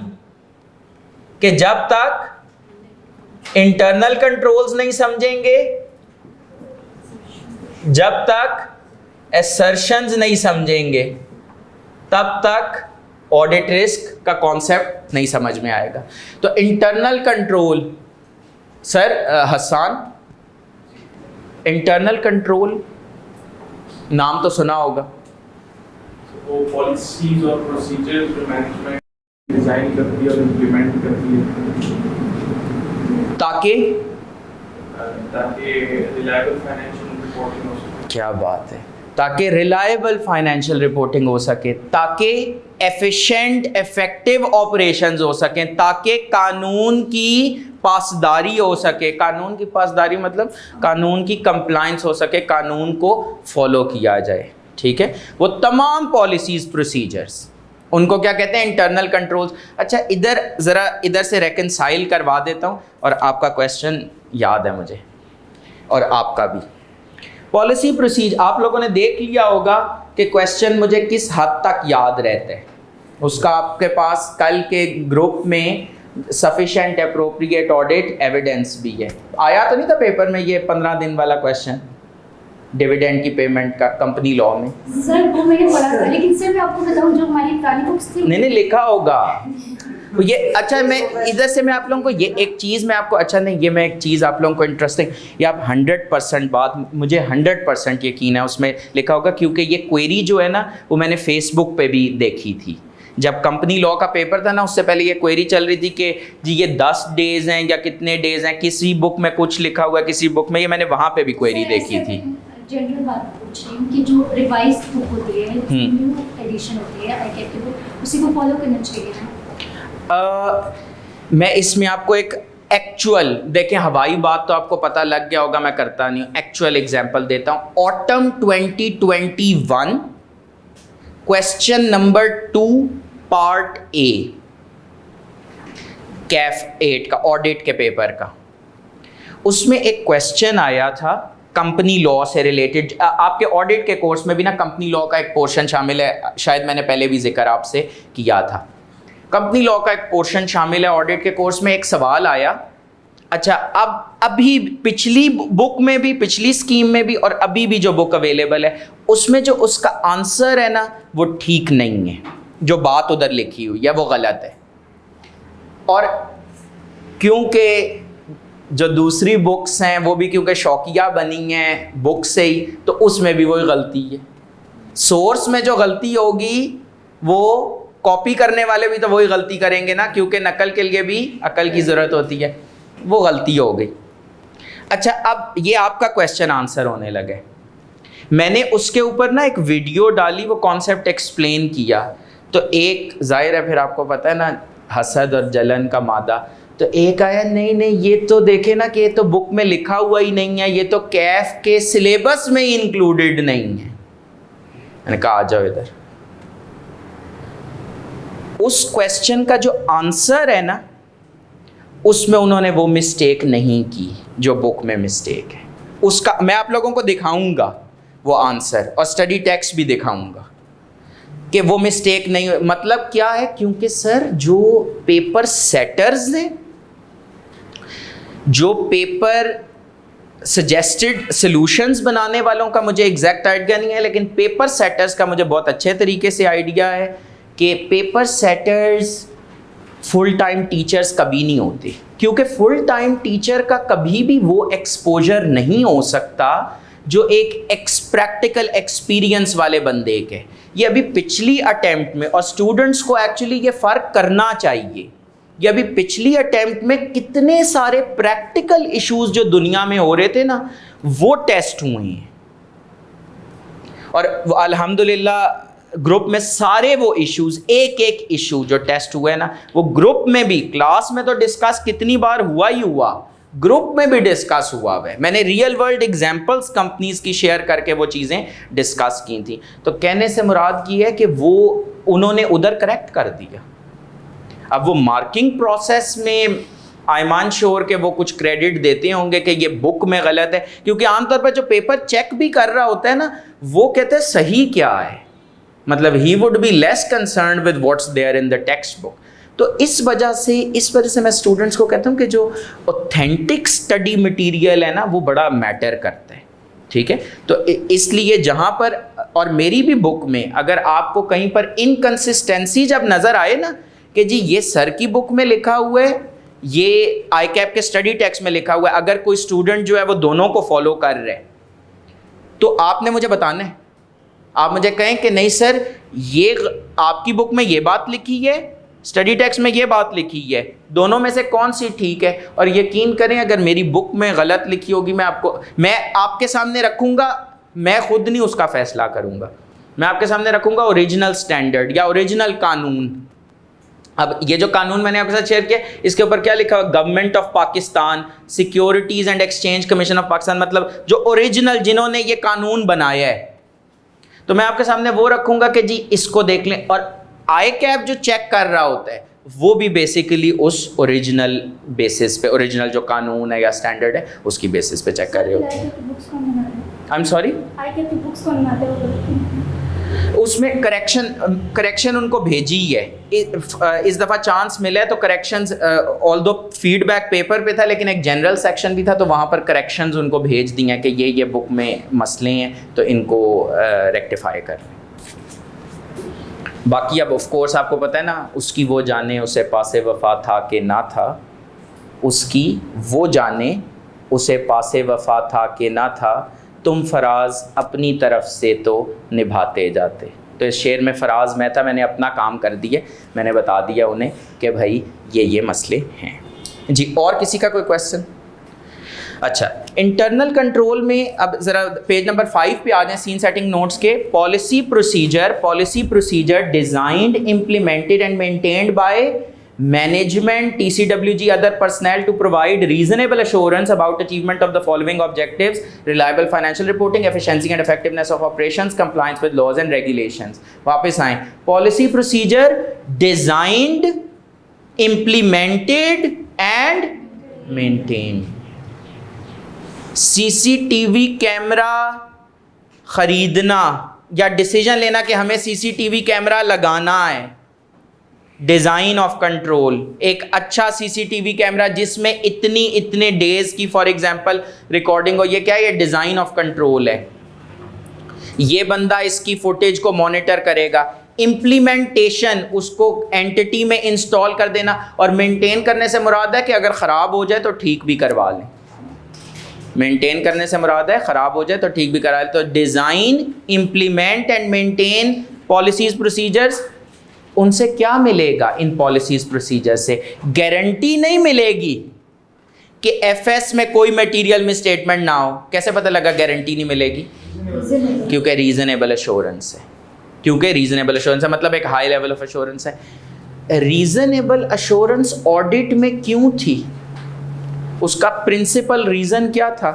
कि जब तक इंटरनल कंट्रोल्स नहीं समझेंगे, जब तक एसर्शंस नहीं समझेंगे, तब तक ऑडिट रिस्क का कॉन्सेप्ट नहीं समझ में आएगा। तो internal control, sir Hasan, internal control नाम तो सुना होगा। वो पॉलिसीज और प्रोसीजर्स जो मैनेजमेंट डिजाइन करती है और इम्प्लीमेंट करती है ताकि रिलायबल फाइनेंशियल रिपोर्टिंग हो सके। क्या बात है, ताकि रिलायबल फाइनेंशियल रिपोर्टिंग हो सके, ताकि एफिशिएंट इफेक्टिव ऑपरेशंस हो सकें, ताकि कानून की पासदारी हो सके। कानून की पासदारी मतलब कानून की कंप्लायंस हो सके, कानून को फॉलो किया जाए, ठीक है। वो तमाम पॉलिसीज प्रोसीजर्स, उनको क्या कहते हैं? Internal controls. अच्छा, इधर ज़रा इधर से रेकनसाइल करवा देता हूँ, और आपका क्वेश्चन याद है मुझे और आपका भी। पॉलिसी प्रोसीजर आप लोगों ने देख लिया होगा कि क्वेश्चन मुझे किस हद तक याद रहता है, उसका आपके पास कल के ग्रुप में सफिशिएंट अप्रोप्रिएट ऑडिट एविडेंस भी है। आया तो नहीं था पेपर में ये 15 दिन वाला क्वेश्चन डिविडेंड की पेमेंट का कंपनी लॉ में? सर वो मैंने पढ़ा था, लेकिन सर मैं आपको बताऊं जो हमारी पुरानी बुक्स थी नहीं लिखा होगा तो ये। अच्छा, मैं इधर से मैं आप लोगों को ये एक चीज़ मैं आपको, अच्छा नहीं, ये मैं एक चीज़ आप लोगों को इंटरेस्टिंग, ये आप 100% बात, मुझे 100% यकीन है उसमें लिखा होगा, क्योंकि ये क्वेरी जो है ना वो मैंने फेसबुक पे भी देखी थी। जब कंपनी लॉ का पेपर था ना, उससे पहले ये क्वेरी चल रही थी कि जी ये 10 डेज हैं या कितने डेज हैं, किसी बुक में कुछ लिखा हुआ है, किसी बुक में, ये मैंने वहाँ पे भी क्वेरी देखी थी। जनरल बात पूछ रही हूँ कि जो रिवाइज बुक होती है, न्यू एडिशन होती है आईकेप की बुक, उसी को फॉलो करना चाहिए ना? मैं इसमें आपको एक एक्चुअल, देखें हवाई बात तो आपको पता लग गया होगा, मैं करता नहीं हूँ, एक्चुअल एग्जांपल देता हूँ। Autumn 2021 question number 2 part A Kaif 8 का ऑडिट के पेपर का, उसमें एक क्वेश्चन आया था कंपनी लॉ से रिलेटेड। आपके ऑडिट के कोर्स में भी ना कंपनी लॉ का एक पोर्शन शामिल है, शायद मैंने पहले भी जिक्र आपसे किया था। कंपनी लॉ का एक पोर्शन शामिल है ऑडिट के कोर्स में। एक सवाल आया, अच्छा अब अभी पिछली बुक में भी, पिछली स्कीम में भी और अभी भी जो बुक अवेलेबल है उसमें जो उसका आंसर है ना वो ठीक नहीं है, जो बात उधर लिखी हुई है वो गलत है। और क्योंकि जो दूसरी बुक्स हैं वो भी क्योंकि शौकिया बनी हैं बुक से ही, तो उसमें भी वही गलती है। सोर्स में जो गलती होगी वो कॉपी करने वाले भी तो वही गलती करेंगे ना, क्योंकि नकल के लिए भी अकल की ज़रूरत होती है, वो गलती हो गई। अच्छा, अब ये आपका क्वेश्चन आंसर होने लगे। मैंने उसके ऊपर ना एक वीडियो डाली, वो कॉन्सेप्ट एक्सप्लेन किया। तो एक जाहिर है, फिर आपको पता है ना हसद और जलन का मादा, तो एक आया नहीं ये तो देखे ना कि ये तो बुक में लिखा हुआ ही नहीं है, ये तो कैफ के सिलेबस में ही इंक्लूडेड नहीं है। मैंने कहा आ जाओ इधर। उस क्वेश्चन का जो आंसर है ना उसमें उन्होंने वो मिस्टेक नहीं की जो बुक में मिस्टेक है। उसका मैं आप लोगों को दिखाऊंगा वो आंसर, और स्टडी टेक्स्ट भी दिखाऊंगा कि वो मिस्टेक नहीं। मतलब क्या है, क्योंकि सर जो पेपर सेटर्स हैं जो पेपर सजेस्टेड सॉल्यूशंस बनाने वालों का मुझे एग्जैक्ट आइडिया नहीं है, लेकिन पेपर सेटर्स का मुझे बहुत अच्छे तरीके से आइडिया है कि paper setters full time teachers कभी नहीं होते, क्योंकि फुल टाइम टीचर का कभी भी वो एक्सपोजर नहीं हो सकता जो एक प्रैक्टिकल एक्सपीरियंस वाले बंदे के। ये अभी पिछली अटेम्प्ट में, और स्टूडेंट्स को एक्चुअली ये फ़र्क करना चाहिए, ये अभी पिछली अटेम्प्ट में कितने सारे प्रैक्टिकल इश्यूज जो दुनिया में हो रहे थे ना, वो टेस्ट हुए हैं, और अल्हम्दुलिल्लाह ग्रुप में सारे वो इश्यूज, एक एक इशू जो टेस्ट हुए ना, वो ग्रुप में भी, क्लास में तो डिस्कस कितनी बार हुआ ही हुआ, ग्रुप में भी डिस्कस हुआ है। मैंने रियल वर्ल्ड एग्जांपल्स कंपनीज की शेयर करके वो चीज़ें डिस्कस की थी। तो कहने से मुराद की है कि वो उन्होंने उधर करेक्ट कर दिया। अब वो मार्किंग प्रोसेस में आयमान श्योर के वो कुछ क्रेडिट देते होंगे कि ये बुक में गलत है, क्योंकि आमतौर पर जो पेपर चेक भी कर रहा होता है ना, वो कहते हैं सही क्या है, मतलब he would be less concern with what's there in the textbook. तो इस वजह से मैं स्टूडेंट्स को कहता हूँ कि जो ऑथेंटिक स्टडी मटेरियल है ना, वो बड़ा मैटर करता है, ठीक है। तो इसलिए जहाँ पर, और मेरी भी बुक में अगर आपको कहीं पर इनकंसिस्टेंसी जब नज़र आए ना कि जी ये सर की बुक में लिखा हुआ है, ये ICAP के स्टडी टेक्स्ट में लिखा हुआ है, अगर कोई स्टूडेंट जो है वो दोनों को फॉलो कर रहे हैं, तो आपने मुझे बताना है। आप मुझे कहें कि नहीं सर, ये आपकी बुक में ये बात लिखी है, स्टडी टेक्स्ट में ये बात लिखी है, दोनों में से कौन सी ठीक है। और यकीन करें अगर मेरी बुक में गलत लिखी होगी, मैं आपके सामने रखूँगा, मैं खुद नहीं उसका फैसला करूँगा, मैं आपके सामने रखूँगा ओरिजिनल स्टैंडर्ड या ओरिजिनल कानून। अब ये जो कानून मैंने आपके साथ शेयर किया, इसके ऊपर क्या लिखा हुआ, government of Pakistan, securities and exchange commission of Pakistan, मतलब जो ओरिजिनल जिन्होंने ये कानून बनाया है। तो मैं आपके सामने वो रखूँगा कि जी इसको देख लें, और ICAP जो चेक कर रहा होता है वो भी बेसिकली उस ओरिजिनल बेसिस पे, ओरिजिनल जो कानून है या स्टैंडर्ड है उसकी बेसिस पे चेक कर रहे होते हैं। आई एम सॉरी, उसमें करेक्शन उनको भेजी है। इस दफ़ा चांस मिला है तो करेक्शंस, ऑल्दो फीडबैक पेपर पे था लेकिन एक जनरल सेक्शन भी था, तो वहाँ पर करेक्शंस उनको भेज दिए हैं कि ये बुक में मसले हैं तो इनको रेक्टिफाई कर लें। बाकी अब ऑफ कोर्स आपको पता है ना, उसकी वो जाने उसे पासे वफा था कि ना था, उसकी वो जाने उसे पासे वफा था कि ना था, तुम फराज अपनी तरफ से तो निभाते जाते। तो इस शेर में फराज मैं था, मैंने अपना काम कर दिया, मैंने बता दिया उन्हें कि भाई ये मसले हैं जी। और किसी का कोई क्वेश्चन? अच्छा, इंटरनल कंट्रोल में अब ज़रा पेज नंबर 5 पे आ जाएं, सीन सेटिंग नोट्स के। Policy procedure designed, implemented and maintained by management, TCWG, other personnel to provide reasonable assurance about achievement of the following objectives: reliable financial reporting, efficiency and effectiveness of operations, compliance with laws and regulations। वापस आएं, policy procedure designed, implemented and maintained। CCTV camera खरीदना या डिसीजन लेना कि हमें CCTV कैमरा लगाना है, डिज़ाइन ऑफ कंट्रोल। एक अच्छा CCTV कैमरा जिसमें इतने डेज की फॉर एग्जांपल रिकॉर्डिंग हो, ये क्या है, ये डिज़ाइन ऑफ कंट्रोल है। ये बंदा इसकी फुटेज को मॉनिटर करेगा। इम्प्लीमेंटेशन, उसको एंटिटी में इंस्टॉल कर देना, और मेंटेन करने से मुराद है कि अगर ख़राब हो जाए तो ठीक भी करवा लें। मेंटेन करने से मुराद है ख़राब हो जाए तो ठीक भी करा लें। तो design, implement and maintain policies procedures. उनसे क्या मिलेगा? इन पॉलिसीज प्रोसीजर से गारंटी नहीं मिलेगी कि FS में कोई मटेरियल मिसस्टेटमेंट ना हो। कैसे पता लगा गारंटी नहीं मिलेगी? क्योंकि रीजनेबल एश्योरेंस है। क्योंकि रीजनेबल एश्योरेंस है मतलब एक हाई लेवल ऑफ एश्योरेंस है। रीजनेबल एश्योरेंस ऑडिट में क्यों थी? उसका प्रिंसिपल रीजन क्या था?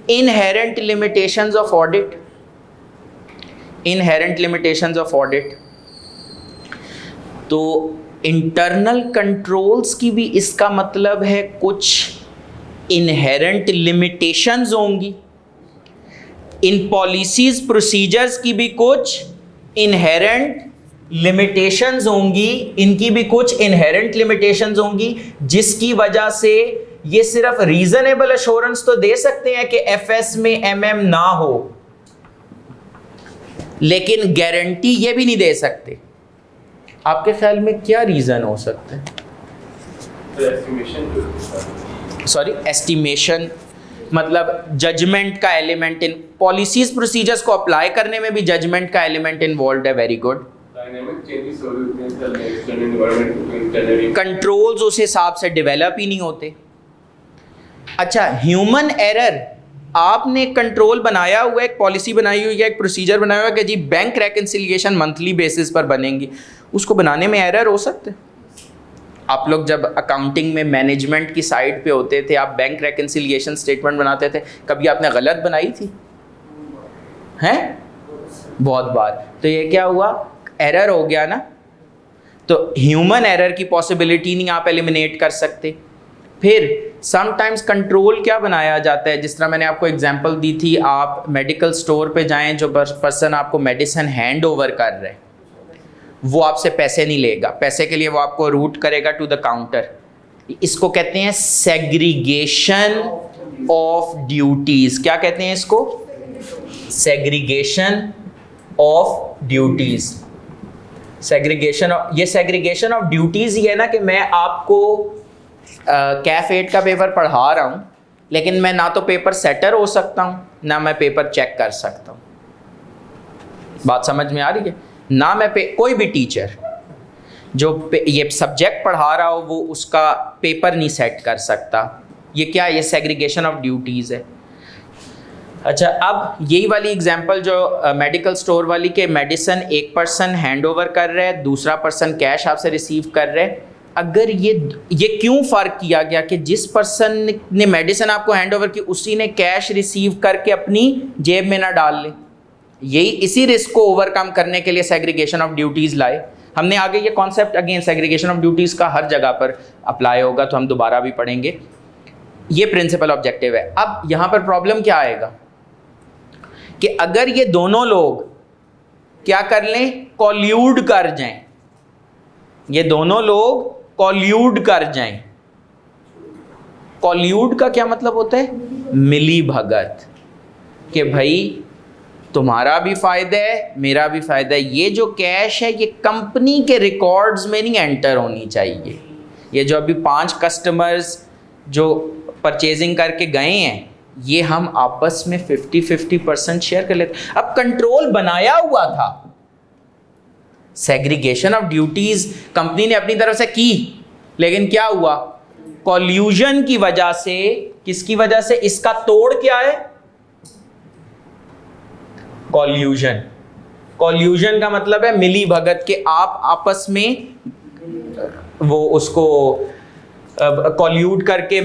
Inherent limitations of audit. Inherent limitations of audit. तो इंटरनल कंट्रोल्स की भी इसका मतलब है कुछ इनहेरेंट लिमिटेशंस होंगी। इन पॉलिसीज प्रोसीजर्स की भी कुछ इनहेरेंट लिमिटेशंस होंगी, इनकी भी कुछ इनहेरेंट लिमिटेशंस होंगी, जिसकी वजह से ये सिर्फ रीजनेबल एश्योरेंस तो दे सकते हैं कि एफएस में एमएम ना हो, लेकिन गारंटी ये भी नहीं दे सकते। आपके ख्याल में क्या रीजन हो सकता है? सॉरी, एस्टिमेशन मतलब जजमेंट का एलिमेंट इन पॉलिसीज प्रोसीजर्स को अप्लाई करने में भी जजमेंट का एलिमेंट इन्वॉल्व है। Very good. कंट्रोल्स उस हिसाब से डेवलप ही नहीं होते। अच्छा, ह्यूमन एरर, आपने कंट्रोल बनाया हुआ है, एक पॉलिसी बनाई हुई है, एक प्रोसीजर बनाया हुआ है कि जी बैंक रेकन्सिलिएशन मंथली बेसिस पर बनेंगी, उसको बनाने में एरर हो सकते हैं। आप लोग जब अकाउंटिंग में मैनेजमेंट की साइड पे होते थे, आप बैंक रेकन्सिलिएशन स्टेटमेंट बनाते थे, कभी आपने गलत बनाई थी? हैं? बहुत बार। तो ये क्या हुआ? एरर हो गया ना। तो ह्यूमन एरर की पॉसिबिलिटी नहीं आप एलिमिनेट कर सकते। फिर समटाइम्स कंट्रोल क्या बनाया जाता है, जिस तरह मैंने आपको एग्जांपल दी थी, आप मेडिकल स्टोर पे जाएं, जो पर्सन आपको मेडिसिन हैंड ओवर कर रहे हैं वो आपसे पैसे नहीं लेगा, पैसे के लिए वो आपको रूट करेगा टू द काउंटर। इसको कहते हैं सेग्रीगेशन ऑफ ड्यूटीज। क्या कहते हैं इसको? Segregation of duties. ये सेग्रीगेशन ऑफ ड्यूटीज ही है ना कि मैं आपको कैफ 8 का पेपर पढ़ा रहा हूँ, लेकिन मैं ना तो पेपर सेटर हो सकता हूँ ना मैं पेपर चेक कर सकता हूँ। बात समझ में आ रही है ना? मैं कोई भी टीचर जो ये सब्जेक्ट पढ़ा रहा हो वो उसका पेपर नहीं सेट कर सकता। ये क्या? ये सेग्रीगेशन ऑफ ड्यूटीज़ है। अच्छा, अब यही वाली एग्जांपल जो मेडिकल स्टोर वाली के मेडिसिन एक पर्सन हैंड ओवर कर रहा है, दूसरा पर्सन कैश आपसे रिसीव कर रहा है। अगर ये क्यों फ़र्क किया गया कि जिस पर्सन ने मेडिसिन आपको हैंड ओवर की उसी ने कैश रिसीव करके अपनी जेब में ना डाल ले? यही इसी रिस्क को ओवरकम करने के लिए सेग्रीगेशन ऑफ ड्यूटीज़ लाए हमने। आगे ये concept again segregation of duties का हर जगह पर अप्लाई होगा, तो हम दोबारा भी पढ़ेंगे। ये प्रिंसिपल ऑब्जेक्टिव है। अब यहाँ पर प्रॉब्लम क्या आएगा कि अगर ये दोनों लोग क्या कर लें? कॉल्यूड कर जाएं। ये दोनों लोग कॉल्यूड कर जाएं। कॉल्यूड का क्या मतलब होता है? मिली भगत, कि भाई तुम्हारा भी फायदा है मेरा भी फायदा है। ये जो कैश है ये कंपनी के रिकॉर्ड्स में नहीं एंटर होनी चाहिए। ये जो अभी 5 कस्टमर्स जो परचेजिंग करके गए हैं, ये हम आपस में 50-50% शेयर कर लेते। अब कंट्रोल बनाया हुआ था, सेग्रीगेशन ऑफ ड्यूटीज कंपनी ने अपनी तरफ से की, लेकिन क्या हुआ? कॉल्यूजन की वजह से। किसकी वजह से? इसका तोड़ क्या है? कॉल्यूजन। कॉल्यूजन का मतलब है मिली भगत, के आप आपस में वो उसको कॉल्यूड करके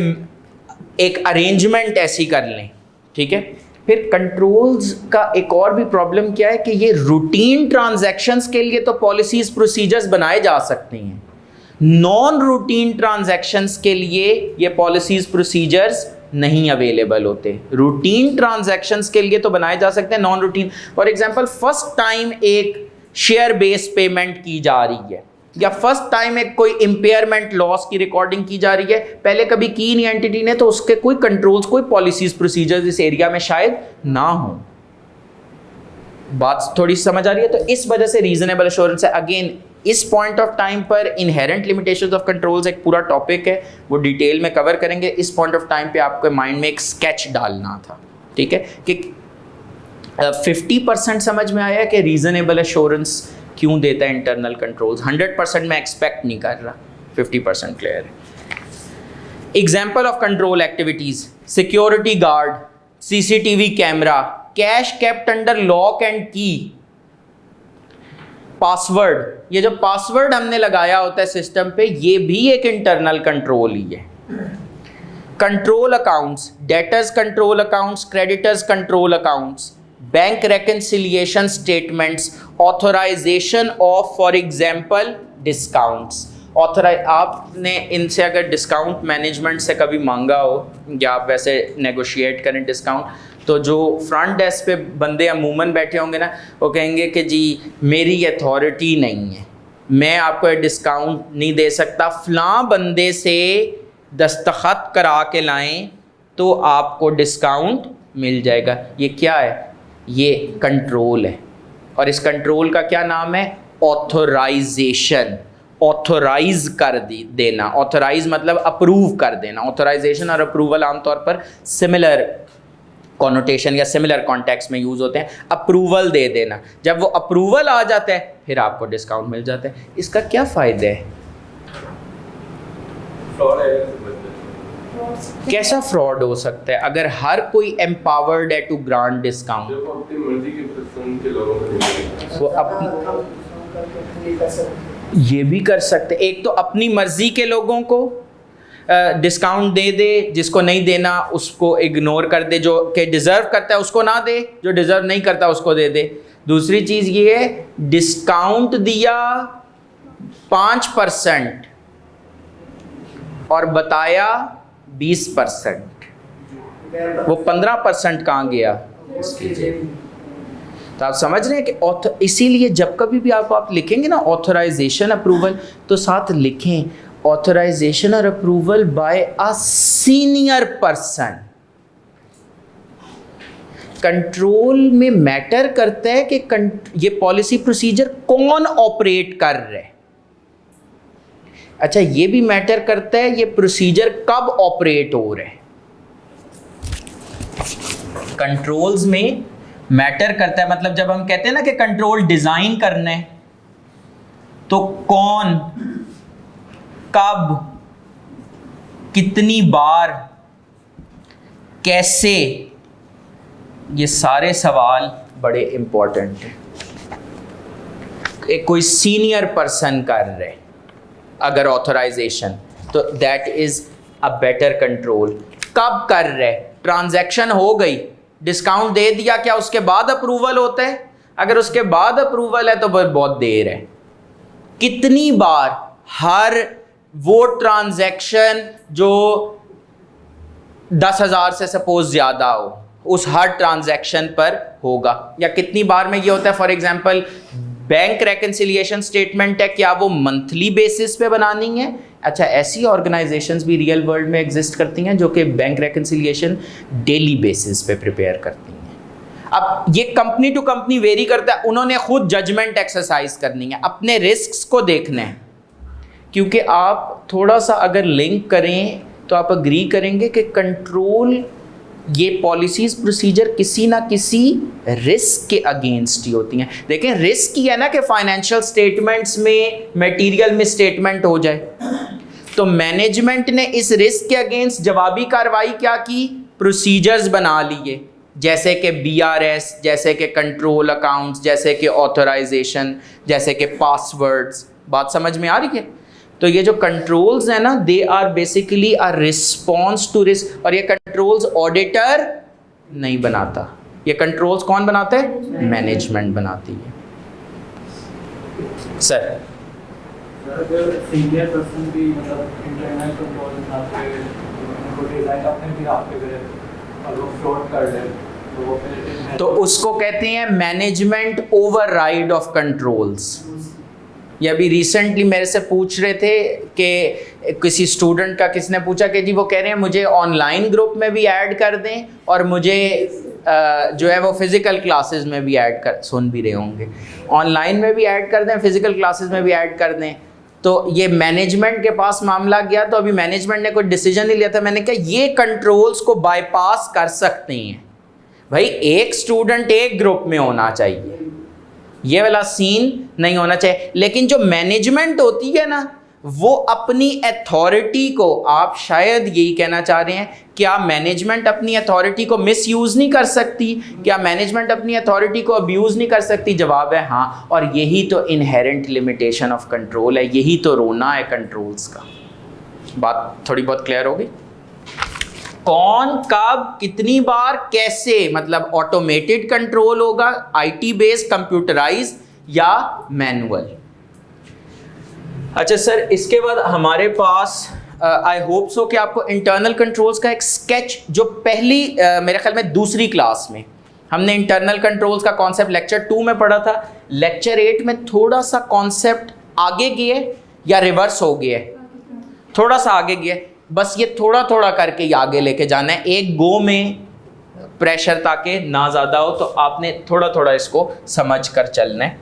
एक अरेंजमेंट ऐसी कर लें, ठीक है। फिर कंट्रोल्स का एक और भी प्रॉब्लम क्या है कि ये रूटीन ट्रांजैक्शंस के लिए तो पॉलिसीज प्रोसीजर्स बनाए जा सकते हैं, नॉन रूटीन ट्रांजैक्शंस के लिए ये पॉलिसीज प्रोसीजर्स नहीं अवेलेबल होते। रूटीन ट्रांजैक्शंस के लिए तो बनाए जा सकते हैं, non routine. For example first time एक शेयर बेस्ड पेमेंट की जा रही है, या फर्स्ट टाइम एक कोई इंपेयरमेंट लॉस की रिकॉर्डिंग की जा रही है, पहले कभी की नहीं एंटिटी ने, तो उसके कोई कंट्रोल्स, कोई पॉलिसीज प्रोसीजर्स इस एरिया में शायद ना हो। बात थोड़ी समझ आ रही है? तो इस वजह से रीजनेबल एश्योरेंस है। अगेन इस पॉइंट ऑफ टाइम पर इनहेरेंट लिमिटेशंस ऑफ कंट्रोल्स एक पूरा टॉपिक है, वो डिटेल में कवर करेंगे। इस पॉइंट ऑफ टाइम पे आपके माइंड में एक स्केच डालना था, ठीक है, कि 50% समझ में आया कि रीजनेबल एश्योरेंस क्यों देता है इंटरनल कंट्रोल्स। 100% मैं एक्सपेक्ट नहीं कर रहा, 50% क्लियर है। Example of control activities: security guard, CCTV camera, cash kept under lock and की, पासवर्ड। ये जो पासवर्ड हमने लगाया होता है सिस्टम पे, ये भी एक इंटरनल कंट्रोल ही है। Control accounts, debtors control accounts, creditors control accounts, bank reconciliation statements, authorisation of for example discounts. आपने इनसे अगर डिस्काउंट मैनेजमेंट से कभी मांगा हो या आप वैसे नेगोशिएट करें डिस्काउंट, तो जो फ्रंट डेस्क पे बंदे अमूमन बैठे होंगे ना, वो कहेंगे कि जी मेरी अथॉरिटी नहीं है, मैं आपको डिस्काउंट नहीं दे सकता, फलां बंदे से दस्तखत करा के लाएं तो आपको डिस्काउंट मिल जाएगा। ये क्या है? ये कंट्रोल है, और इस कंट्रोल का क्या नाम है? ऑथोराइजेशन। ऑथोराइज कर देना। ऑथोराइज मतलब अप्रूव कर देना। ऑथोराइजेशन और अप्रूवल आमतौर पर सिमिलर कॉनोटेशन या सिमिलर कॉन्टेक्स्ट में यूज़ होते हैं। अप्रूवल दे देना, जब वो अप्रूवल आ जाता है फिर आपको डिस्काउंट मिल जाता है। इसका क्या फ़ायदा है? कैसा फ्रॉड हो सकता है अगर हर कोई एम्पावर्ड है टू ग्रांट डिस्काउंट? वो ये भी कर सकते, एक तो अपनी मर्जी के लोगों को डिस्काउंट दे दे, जिसको नहीं देना उसको इग्नोर कर दे, जो के डिज़र्व करता है उसको ना दे, जो डिज़र्व नहीं करता उसको दे दे। दूसरी चीज़ ये है, डिस्काउंट दिया 5% और बताया 20%, वो 15% कहाँ गया इसकी जेब? तो आप समझ रहे हैं कि इसीलिए जब कभी भी आप लिखेंगे ना ऑथराइजेशन अप्रूवल, तो साथ लिखें ऑथराइजेशन और approval bye a senior person. Control में मैटर करता है कि ये पॉलिसी प्रोसीजर कौन ऑपरेट कर रहा है। अच्छा, ये भी मैटर करता है ये प्रोसीजर कब ऑपरेट हो रहा है। कंट्रोल्स में मैटर करता है, मतलब जब हम कहते हैं ना कि कंट्रोल डिजाइन करना है, तो कौन, कब, कितनी बार, कैसे, ये सारे सवाल बड़े इंपॉर्टेंट हैं। एक कोई सीनियर पर्सन कर रहे अगर ऑथराइजेशन, तो that is a better control. कब कर रहे? ट्रांजैक्शन हो गई, डिस्काउंट दे दिया, क्या उसके बाद अप्रूवल होता है? अगर उसके बाद अप्रूवल है तो बहुत देर है। कितनी बार? हर वो ट्रांजैक्शन जो 10,000 से सपोज ज़्यादा हो, उस हर ट्रांजैक्शन पर होगा। या कितनी बार में ये होता है, for example bank reconciliation statement है, क्या वो मंथली बेसिस पे बनानी है? अच्छा, ऐसी ऑर्गेनाइजेशंस भी रियल वर्ल्ड में एग्जिस्ट करती हैं जो कि बैंक रेकन्सिलिएशन डेली बेसिस पे प्रिपेयर करती हैं। अब ये कंपनी टू कंपनी वेरी करता है, उन्होंने खुद जजमेंट एक्सरसाइज करनी है, अपने रिस्क्स को देखना है। क्योंकि आप थोड़ा सा अगर लिंक करें तो आप अग्री करेंगे कि कंट्रोल, ये पॉलिसीज़ प्रोसीजर किसी ना किसी रिस्क के अगेंस्ट ही होती हैं। देखें, रिस्क ही है ना कि फाइनेंशियल स्टेटमेंट्स में मटेरियल में स्टेटमेंट हो जाए, तो मैनेजमेंट ने इस रिस्क के अगेंस्ट जवाबी कार्रवाई क्या की? प्रोसीजर्स बना लिए, जैसे कि BRS, जैसे कि कंट्रोल अकाउंट्स, जैसे कि ऑथराइजेशन, जैसे कि पासवर्ड्स। बात समझ में आ रही है? तो ये जो कंट्रोल्स है ना, they are basically a response to risk. और ये कंट्रोल्स ऑडिटर नहीं बनाता, ये कंट्रोल्स कौन बनाता है? मैनेजमेंट बनाती है। सर अगर सीनियर पर्सन भी मतलब इंटरनल कंट्रोल उनको डिजाइन अपने भी आप पे करे और वो फ्रॉड कर दे, तो उसको कहते हैं मैनेजमेंट ओवरराइड ऑफ कंट्रोल्स। ये अभी रिसेंटली मेरे से पूछ रहे थे कि किसी स्टूडेंट का किसने पूछा कि जी वो कह रहे हैं मुझे ऑनलाइन ग्रुप में भी ऐड कर दें और मुझे जो है वो फिज़िकल क्लासेस में भी ऐड कर, सुन भी रहे होंगे, ऑनलाइन में भी ऐड कर दें, फिज़िकल क्लासेस में भी ऐड कर दें। तो ये मैनेजमेंट के पास मामला गया, तो अभी मैनेजमेंट ने कोई डिसीजन नहीं लिया था। मैंने कहा ये कंट्रोल्स को बाईपास कर सकते हैं भाई, एक स्टूडेंट एक ग्रुप में होना चाहिए, ये वाला सीन नहीं होना चाहिए। लेकिन जो मैनेजमेंट होती है ना, वो अपनी अथॉरिटी को, आप शायद यही कहना चाह रहे हैं, क्या मैनेजमेंट अपनी अथॉरिटी को मिसयूज़ नहीं कर सकती? क्या मैनेजमेंट अपनी अथॉरिटी को अब्यूज़ नहीं कर सकती? जवाब है हाँ। और यही तो इनहेरेंट लिमिटेशन ऑफ कंट्रोल है, यही तो रोना है कंट्रोल्स का। बात थोड़ी बहुत क्लियर होगी? कौन, कब, कितनी बार, कैसे, मतलब ऑटोमेटेड कंट्रोल होगा, IT बेस्ड, कंप्यूटराइज या मैनुअल। अच्छा सर, इसके बाद हमारे पास आई होप सो कि आपको इंटरनल कंट्रोल्स का एक स्केच, जो पहली मेरे ख्याल में दूसरी क्लास में हमने इंटरनल कंट्रोल्स का कॉन्सेप्ट लेक्चर 2 में पढ़ा था, लेक्चर 8 में थोड़ा सा कॉन्सेप्ट आगे गया या रिवर्स हो गया, थोड़ा सा आगे गया। बस ये थोड़ा थोड़ा करके ही आगे लेके जाना है, एक गो में प्रेशर ताकि ना ज़्यादा हो, तो आपने थोड़ा थोड़ा इसको समझ कर चलना है।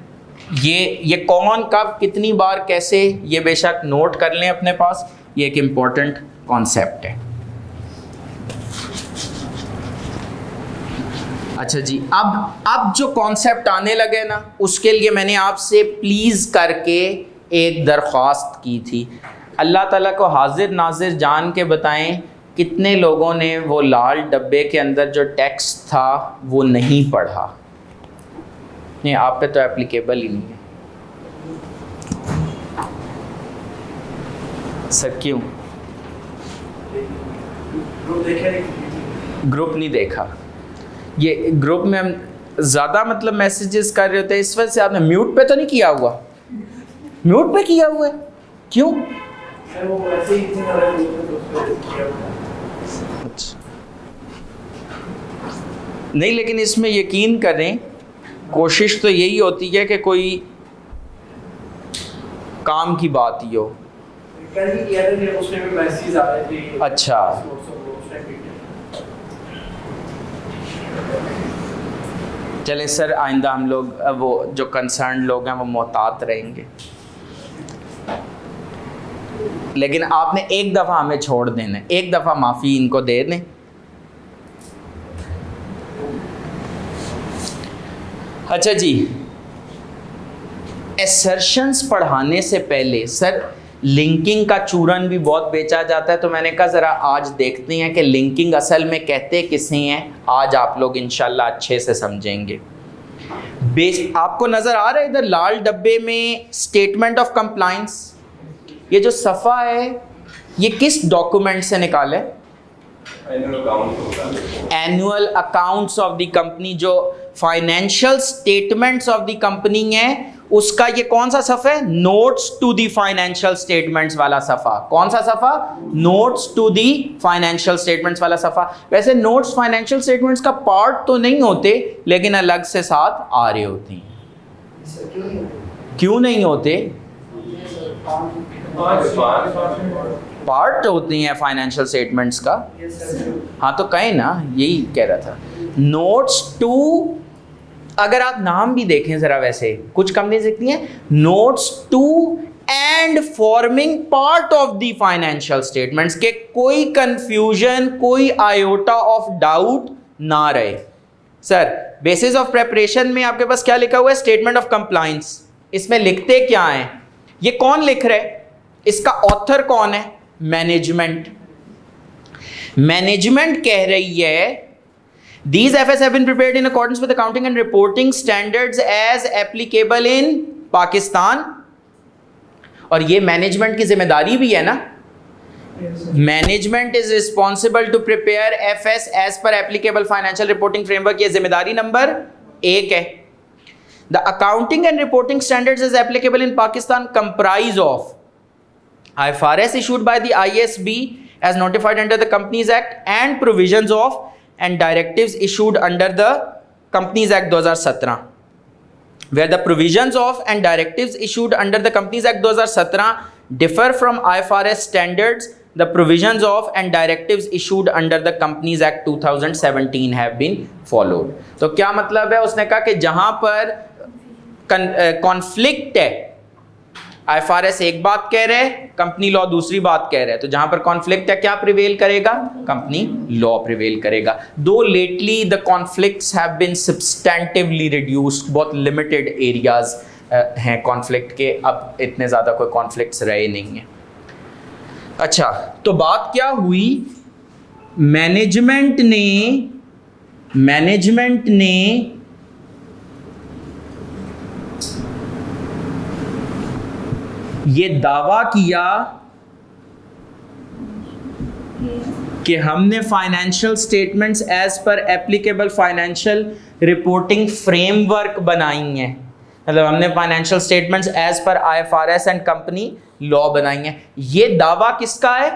ये कौन कब कितनी बार कैसे, ये बेशक नोट कर लें अपने पास, ये एक इम्पॉर्टेंट कॉन्सेप्ट है। अच्छा जी, अब जो कॉन्सेप्ट आने लगे ना, उसके लिए मैंने आपसे प्लीज़ करके एक दरख्वास्त की थी। अल्लाह ताला को हाजिर नाजिर जान के बताएं, कितने लोगों ने वो लाल डब्बे के अंदर जो टेक्स्ट था वो नहीं पढ़ा? नहीं, आप पे तो एप्लीकेबल ही नहीं है सर। क्यों? ग्रुप नहीं देखा। ये ग्रुप में हम ज़्यादा मतलब मैसेजेस कर रहे होते हैं, इस वजह से आपने म्यूट पे तो नहीं किया हुआ? म्यूट पे किया हुआ है, क्यों? अच्छा, नहीं, लेकिन इसमें यकीन करें, कोशिश तो यही होती है कि कोई काम की बात ही हो। अच्छा, चले सर, आइंदा हम लोग वो जो कंसर्न लोग हैं वो मोहतात रहेंगे, लेकिन आपने एक दफ़ा हमें छोड़ देना, एक दफ़ा माफ़ी इनको दे दें। अच्छा जी, एसर्शंस पढ़ाने से पहले सर लिंकिंग का चूरन भी बहुत बेचा जाता है, तो मैंने कहा ज़रा आज देखते हैं कि लिंकिंग असल में कहते किसे हैं। आज आप लोग इंशाल्लाह अच्छे से समझेंगे। आपको नज़र आ रहा है इधर लाल डब्बे में स्टेटमेंट ऑफ कंप्लायंस, ये जो सफ़ा है ये किस डॉक्यूमेंट से निकाला है? Annual accounts of the company, जो financial statements of the company है, उसका ये कौन सा सफ़ा है? Notes to the financial statements वाला सफ़ा। कौन सा सफ़ा? Notes to the financial statements वाला सफ़ा। वैसे नोट्स फाइनेंशियल स्टेटमेंट्स का पार्ट तो नहीं होते, लेकिन अलग से साथ आ रहे होते हैं। क्यों नहीं होते? पार्ट होते हैं फाइनेंशियल स्टेटमेंट्स का। हाँ तो कहें ना, यही कह रहा था। नोट्स टू, अगर आप नाम भी देखें ज़रा, वैसे कुछ कंपनीज लिखती हैं notes to and forming part of the financial statements, के कोई कंफ्यूजन, कोई आयोटा ऑफ डाउट ना रहे। सर बेसिस ऑफ प्रेपरेशन में आपके पास क्या लिखा हुआ है? Statement of compliance. इसमें लिखते क्या हैं? ये कौन लिख रहा है? इसका ऑथर कौन है? मैनेजमेंट। मैनेजमेंट कह रही है These FS have been prepared in accordance with accounting and reporting standards as applicable in Pakistan। और ये मैनेजमेंट की जिम्मेदारी भी है ना। Management is responsible to prepare FS as per applicable financial reporting framework। ये जिम्मेदारी नंबर 1 है। The accounting and reporting standards as applicable in Pakistan comprise of IFRS issued by the ISB as notified under the Companies Act and provisions of and directives issued under the Companies Act 2017, where the provisions of and directives issued under the Companies Act 2017 differ from IFRS standards. The provisions of and directives issued under the Companies Act 2017 have been followed। तो क्या मतलब है? उसने कहा कि जहां पर कॉन्फ्लिक्ट है, IFRS एक बात कह रहे हैं, कंपनी लॉ दूसरी बात कह रहे हैं, तो जहां पर कॉन्फ्लिक्ट है क्या प्रिवेल करेगा? कंपनी लॉ प्रिवेल करेगा। Though lately the conflicts have been substantively reduced, बहुत लिमिटेड एरियाज हैं कॉन्फ्लिक्ट के, अब इतने ज़्यादा कोई कॉन्फ्लिक्ट्स रहे नहीं हैं। अच्छा, तो बात क्या हुई? मैनेजमेंट ने ये दावा किया कि हमने financial statements as per applicable financial reporting framework बनाई हैं। मतलब हमने financial statements as per IFRS and company law बनाई हैं। ये दावा किसका है?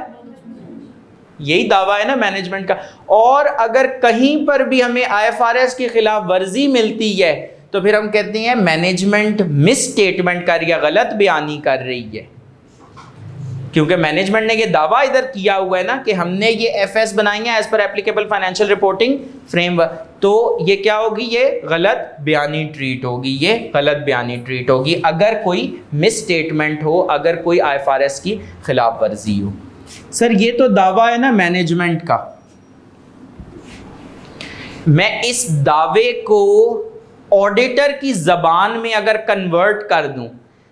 यही दावा है ना मैनेजमेंट का। और अगर कहीं पर भी हमें IFRS की खिलाफ वर्जी मिलती है तो फिर हम कहते हैं मैनेजमेंट मिस स्टेटमेंट कर या गलत बयानी कर रही है। क्योंकि मैनेजमेंट ने ये दावा इधर किया हुआ है ना कि हमने ये एफएस बनाएंगे as per applicable financial reporting framework, तो ये क्या होगी, ये गलत बयानी ट्रीट होगी, ये गलत बयानी ट्रीट होगी अगर कोई मिस स्टेटमेंट हो, अगर कोई आईएफआरएस की खिलाफ वर्जी हो। सर ये तो दावा है ना मैनेजमेंट का, मैं इस दावे को ऑडिटर की जबान में अगर कन्वर्ट कर दूं,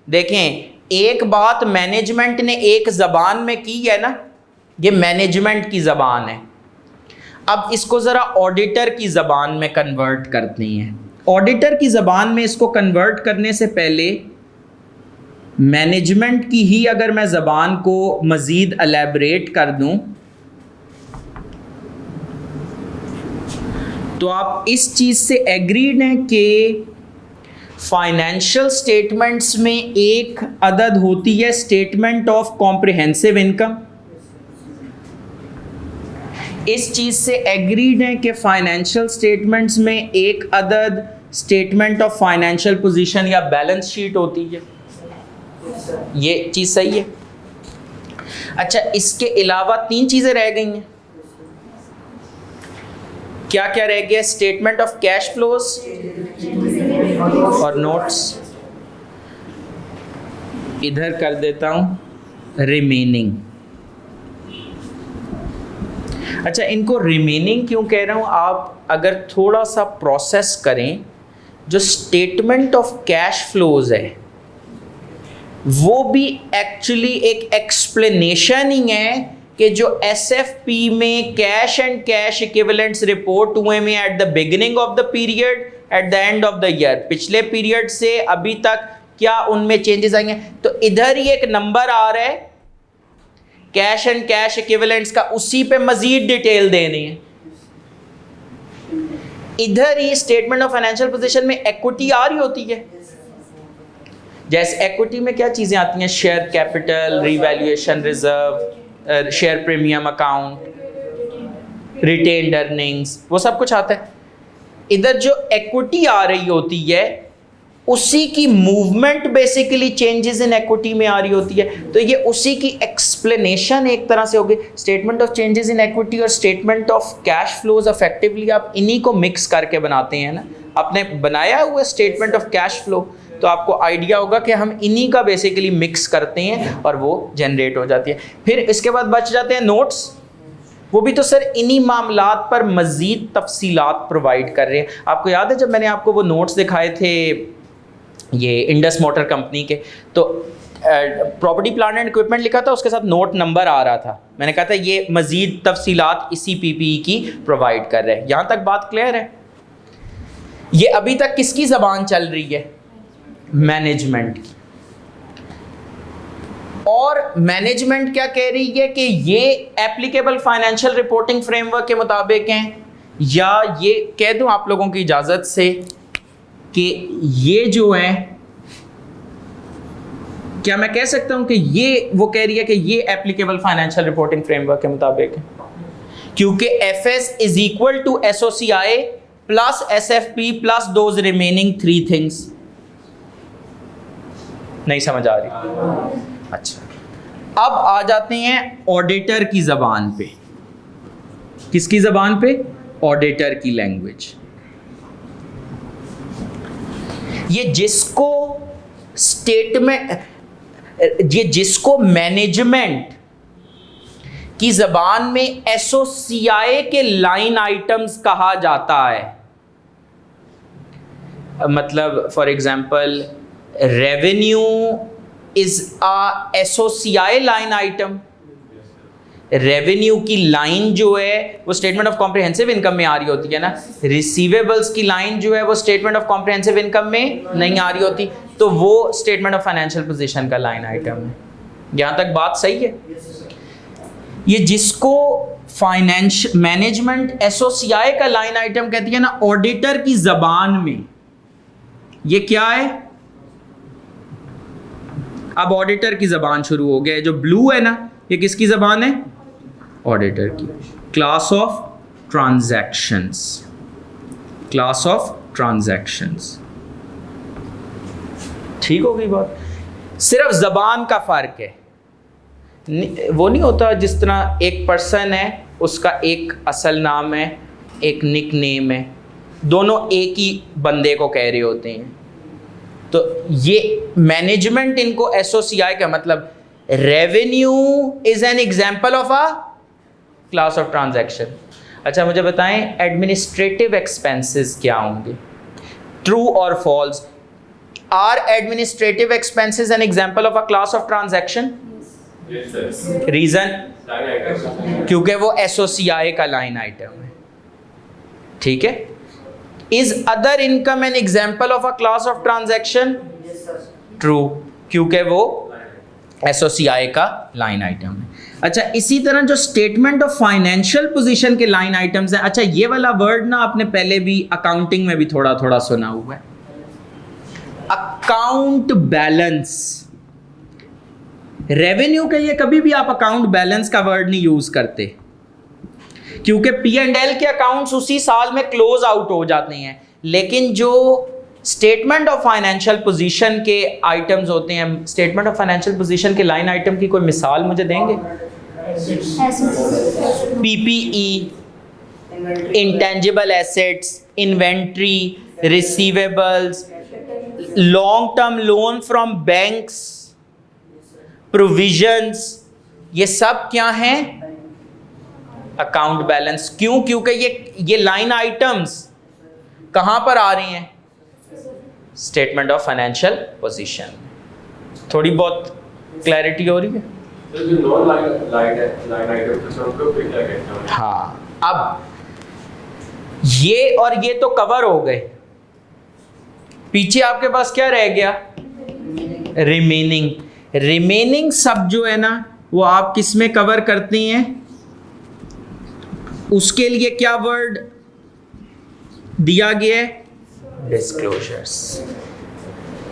देखें एक बात मैनेजमेंट ने एक जबान में की है ना, ये मैनेजमेंट की जबान है, अब इसको ज़रा ऑडिटर की ज़बान में कन्वर्ट करते हैं। ऑडिटर की ज़बान में इसको कन्वर्ट करने से पहले मैनेजमेंट की ही अगर मैं ज़बान को मज़ीद एलैबोरेट कर दूं तो आप इस चीज़ से एग्रीड हैं कि फाइनेंशियल स्टेटमेंट्स में एक अदद होती है स्टेटमेंट ऑफ कॉम्प्रिहेंसिव इनकम। इस चीज़ से एग्रीड हैं कि फाइनेंशियल स्टेटमेंट्स में एक अदद स्टेटमेंट ऑफ फाइनेंशियल पोजीशन या बैलेंस शीट होती है, ये चीज़ सही है। अच्छा, इसके अलावा 3 चीज़ें रह गई हैं, क्या क्या रह गया, स्टेटमेंट ऑफ कैश फ्लोज और नोट्स। इधर कर देता हूं रिमेनिंग। अच्छा, इनको रिमेनिंग क्यों कह रहा हूं, आप अगर थोड़ा सा प्रोसेस करें, जो स्टेटमेंट ऑफ कैश फ्लोज है वो भी एक्चुअली एक एक्सप्लेनेशन ही है कि जो एसएफपी में cash and cash equivalents report हुए में at the beginning of the period, at the end of the year, पिछले पीरियड से अभी तक क्या उनमें चेंजेस आएंगे, तो इधर ही एक नंबर आ रहा है कैश एंड कैश इक्विवेलेंट्स का, उसी पे मजीद डिटेल देनी है। इधर ही स्टेटमेंट ऑफ फाइनेंशियल पोजीशन में इक्विटी आ रही होती है, जैसे इक्विटी में क्या चीजें आती हैं, share capital, revaluation reserve, share premium account, retained earnings, वो सब कुछ आता है। इधर जो इक्विटी आ रही होती है उसी की movement basically changes in equity में आ रही होती है, तो ये उसी की एक्सप्लेनेशन एक तरह से होगी। Statement of changes in equity और statement of cash flows effectively आप इन्हीं को मिक्स करके बनाते हैं ना। आपने बनाया हुआ स्टेटमेंट ऑफ कैश फ्लो तो आपको आइडिया होगा कि हम इन्हीं का बेसिकली मिक्स करते हैं और वो जनरेट हो जाती है। फिर इसके बाद बच जाते हैं नोट्स, वो भी तो सर इन्हीं मामलात पर मज़ीद तफसीलात प्रोवाइड कर रहे हैं। आपको याद है जब मैंने आपको वो नोट्स दिखाए थे ये इंडस मोटर कंपनी के, तो प्रॉपर्टी प्लांट एंड इक्विपमेंट लिखा था, उसके साथ नोट नंबर आ रहा था, मैंने कहा था ये मज़ीद तफसीलात इसी पीपीई की प्रोवाइड कर रहे हैं। यहाँ तक बात क्लियर है? ये अभी तक किसकी ज़बान चल रही है? मैनेजमेंट की। और मैनेजमेंट क्या कह रही है कि ये एप्लीकेबल फाइनेंशियल रिपोर्टिंग फ्रेमवर्क के मुताबिक हैं, या ये कह दूं आप लोगों की इजाज़त से कि ये जो है, क्या मैं कह सकता हूं कि ये वो कह रही है कि ये एप्लीकेबल फाइनेंशियल रिपोर्टिंग फ्रेमवर्क के मुताबिक है, क्योंकि FS is equal to SOCI plus SFP plus those remaining 3 things. नहीं समझ आ रही? अच्छा, अब आ जाते हैं ऑडिटर की जबान पे। किसकी जबान पे? ऑडिटर की लैंग्वेज। ये जिसको मैनेजमेंट की जबान में एसओसीआई के लाइन आइटम्स कहा जाता है, मतलब for example revenue is a SOCI line item. Revenue की लाइन जो है वो स्टेटमेंट ऑफ कॉम्प्रिहेंसिव इनकम में आ रही होती है ना, रिसीवेबल्स की लाइन जो है वो स्टेटमेंट ऑफ कॉम्प्रिहेंसिव इनकम में नहीं आ रही होती, तो वो स्टेटमेंट ऑफ फाइनेंशियल पोजीशन का लाइन आइटम है। यहां तक बात सही है? ये जिसको मैनेजमेंट एसओसीआई का लाइन आइटम कहती है ना, ऑडिटर की जबान में ये क्या है? अब ऑडिटर की जबान शुरू हो गया है। जो ब्लू है ना, ये किसकी जबान है? ऑडिटर की। Class of transactions, class of transactions. ठीक हो गई बात? सिर्फ जबान का फर्क है। वो नहीं होता जिस तरह एक पर्सन है, उसका एक असल नाम है, एक निक नेम है, दोनों एक ही बंदे को कह रहे होते हैं। तो ये मैनेजमेंट इनको एसोसिएट का मतलब revenue is an example of a class of transaction. अच्छा मुझे बताएं एडमिनिस्ट्रेटिव एक्सपेंसेस क्या होंगे? ट्रू और false? Are administrative expenses an example of a class of transaction? Reason? क्योंकि वो एसोसिएट का लाइन आइटम है। ठीक है। Is other income an example of a class of transaction? True, क्योंकि वो एसोसिएट का लाइन आइटम है। अच्छा इसी तरह जो स्टेटमेंट ऑफ फाइनेंशियल पोजीशन के लाइन आइटम्स हैं, अच्छा ये वाला वर्ड ना आपने पहले भी अकाउंटिंग में भी थोड़ा थोड़ा सुना हुआ है, अकाउंट बैलेंस। रेवेन्यू के लिए कभी भी आप अकाउंट बैलेंस का वर्ड नहीं यूज करते, क्योंकि P&L के अकाउंट्स उसी साल में क्लोज आउट हो जाते हैं। लेकिन जो स्टेटमेंट ऑफ फाइनेंशियल पोजीशन के आइटम्स होते हैं, स्टेटमेंट ऑफ फाइनेंशियल पोजीशन के लाइन आइटम की कोई मिसाल मुझे देंगे? PPE, intangible assets, inventory, receivables, long term loan from banks, provisions, ये सब क्या हैं? Account balance. क्यों? क्योंकि ये लाइन आइटम्स कहां पर आ रही हैं? Statement of financial position. थोड़ी बहुत क्लैरिटी हो रही है? हाँ, अब ये और ये तो कवर हो गए, पीछे आपके पास क्या रह गया? रिमेनिंग। रिमेनिंग सब जो है ना वो आप किस में कवर करते हैं? उसके लिए क्या वर्ड दिया गया है? डिस्क्लोजर्स।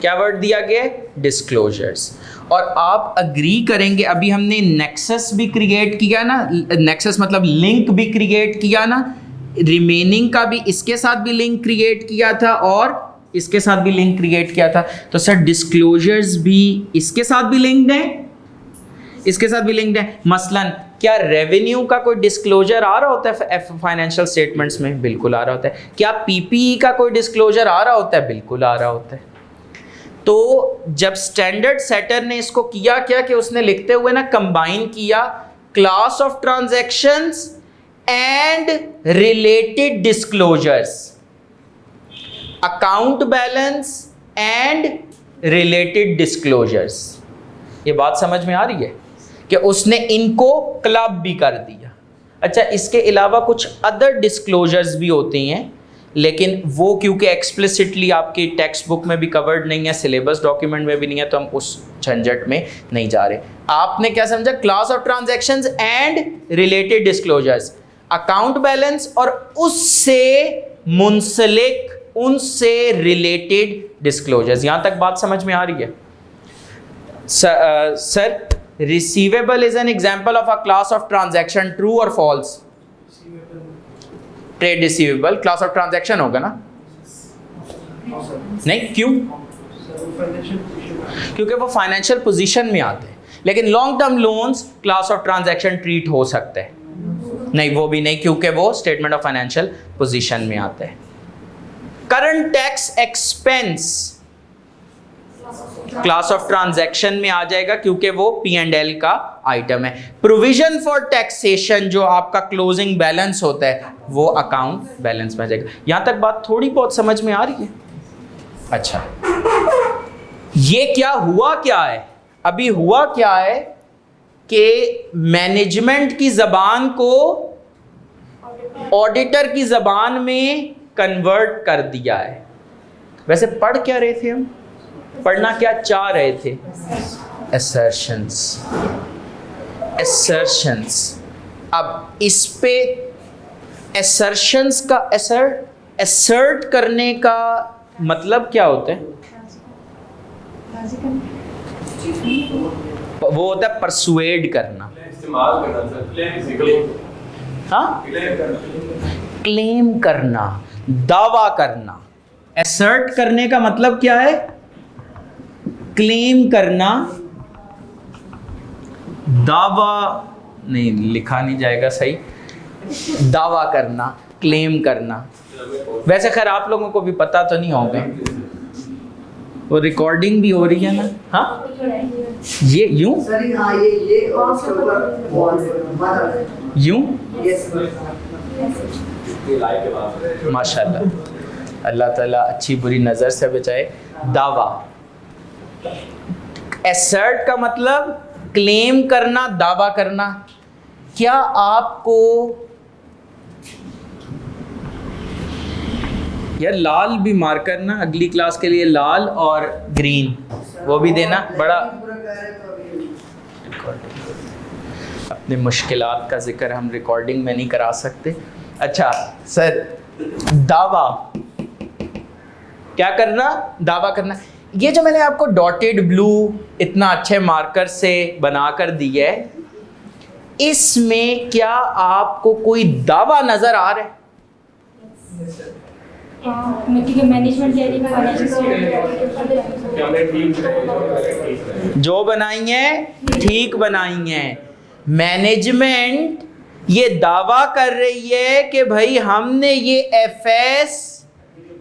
क्या वर्ड दिया गया है? डिस्क्लोजर्स। और आप अग्री करेंगे, अभी हमने नेक्सस भी क्रिएट किया ना, नेक्सस मतलब लिंक भी क्रिएट किया ना, रिमेनिंग का भी इसके साथ भी लिंक क्रिएट किया था और इसके साथ भी लिंक क्रिएट किया था। तो सर डिस्क्लोजर्स भी इसके साथ भी लिंक्ड है, इसके साथ भी लिंक्ड है। मसलन क्या रेवेन्यू का कोई डिस्क्लोजर आ रहा होता है फाइनेंशियल स्टेटमेंट्स में? बिल्कुल आ रहा होता है। क्या पीपीई का कोई डिस्क्लोजर आ रहा होता है? बिल्कुल आ रहा होता है। तो जब स्टैंडर्ड सेटर ने इसको किया क्या कि उसने लिखते हुए ना कंबाइन किया class of transactions and related disclosures, account balance and related disclosures. ये बात समझ में आ रही है कि उसने इनको क्लब भी कर दिया। अच्छा इसके अलावा कुछ अदर डिस्क्लोजर्स भी होते हैं, लेकिन वो क्योंकि एक्सप्लिसिटली आपकी टेक्स्ट बुक में भी कवर्ड नहीं है, सिलेबस डॉक्यूमेंट में भी नहीं है, तो हम उस झंझट में नहीं जा रहे। आपने क्या समझा? Class of transactions and related disclosures, account balance और उससे मुंसलिक, उनसे रिलेटेड डिस्क्लोजर्स। यहां तक बात समझ में आ रही है? Sir receivable is an example of a class of transaction, true और false? Trade receivable class of transaction होगा ना? नहीं, क्यों? क्योंकि वो फाइनेंशियल पोजीशन में आते हैं। लेकिन long term loans class of transaction treat हो सकते हैं? नहीं, वो भी नहीं, क्योंकि वो स्टेटमेंट ऑफ फाइनेंशियल पोजीशन में आते हैं। Current tax expense class of transaction में आ जाएगा क्योंकि वो P&L का आइटम है। प्रोविजन फॉर टैक्सेशन जो आपका क्लोजिंग बैलेंस होता है वो अकाउंट बैलेंस में आ जाएगा। यहां तक बात थोड़ी बहुत समझ में आ रही है? अच्छा ये क्या हुआ? क्या है अभी हुआ? क्या है कि मैनेजमेंट की जबान को ऑडिटर की जबान में कन्वर्ट कर दिया है। वैसे पढ़ क्या रहे थे हम? पढ़ना क्या चाह रहे थे? assertions, assertions। अब इस पे assertions का assert करने का मतलब क्या होता है? वो होता है persuade करना, हाँ, क्लेम करना, दावा करना। assert करने का मतलब क्या है? क्लेम करना, दावा नहीं लिखा नहीं जाएगा सही, दावा करना, क्लेम करना। वैसे खैर आप लोगों को भी पता तो नहीं होगा, वो रिकॉर्डिंग भी हो रही है ना। हाँ ये यूं यूं माशाल्लाह, अल्लाह ताला अच्छी बुरी नज़र से बचाए। दावा, एसर्ट का मतलब क्लेम करना, दावा करना। क्या आपको यार लाल भी मार्क करना अगली क्लास के लिए, लाल और ग्रीन वो भी देना। बड़ा अपने मुश्किलात का जिक्र हम रिकॉर्डिंग में नहीं करा सकते। अच्छा सर, दावा क्या करना? दावा करना। ये जो मैंने आपको डॉटेड ब्लू इतना अच्छे मार्कर से बनाकर दिया है, इसमें क्या आपको कोई दावा नजर आ रहा है? जो बनाई है ठीक बनाई है। मैनेजमेंट ये दावा कर रही है कि भाई हमने ये FS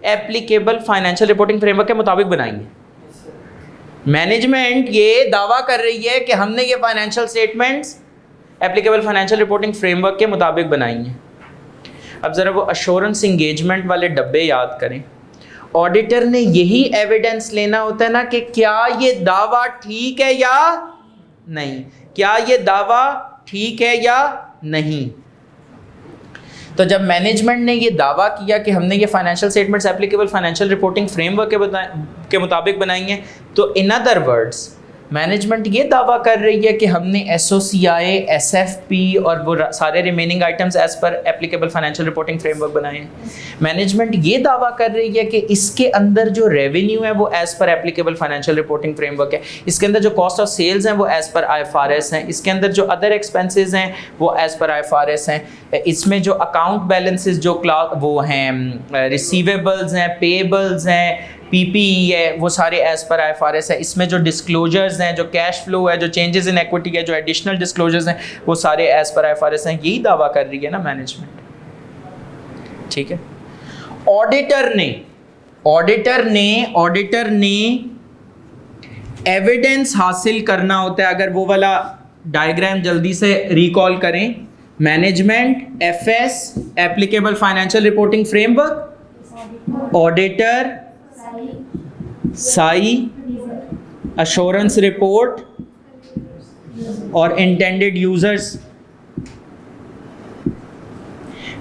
applicable financial reporting framework के मुताबिक बनाई है। मैनेजमेंट ये दावा कर रही है कि हमने ये financial statements applicable financial reporting framework के मुताबिक बनाई हैं। अब ज़रा वो अश्योरेंस इंगेजमेंट वाले डब्बे याद करें। ऑडिटर ने यही एविडेंस लेना होता है ना कि क्या ये दावा ठीक है या नहीं, क्या ये दावा ठीक है या नहीं। तो जब मैनेजमेंट ने ये दावा किया कि हमने ये financial statements applicable financial reporting framework के मुताबिक बनाई हैं, तो इन अदर वर्ड्स मैनेजमेंट ये दावा कर रही है कि हमने एसओसीआई, एसएफपी और वो सारे remaining items as per applicable financial reporting framework बनाए हैं। मैनेजमेंट ये दावा कर रही है कि इसके अंदर जो रेवेन्यू है वो as per applicable financial reporting framework है, इसके अंदर जो कॉस्ट ऑफ सेल्स हैं वो एज पर आईएफआरएस हैं, इसके अंदर जो अदर एक्सपेंसेस हैं वो एज पर आईएफआरएस हैं, इसमें जो अकाउंट बैलेंसेस जो वो हैं, रिसीवेबल्स हैं, पेएबल्स हैं, पीपीई है, वो सारे एज पर आईएफआरएस है। इसमें जो डिस्क्लोजर्स हैं, जो कैश फ्लो है, जो चेंजेस इन इक्विटी है, जो एडिशनल डिस्क्लोजर्स हैं, वो सारे एज पर आईएफआरएस हैं। यही दावा कर रही है ना मैनेजमेंट, ठीक है। ऑडिटर ने एविडेंस हासिल करना होता है। अगर वो वाला डायग्राम जल्दी से रिकॉल करें, management, FS applicable financial reporting framework, auditor, साई अश्योरेंस रिपोर्ट और इंटेंडेड यूजर्स।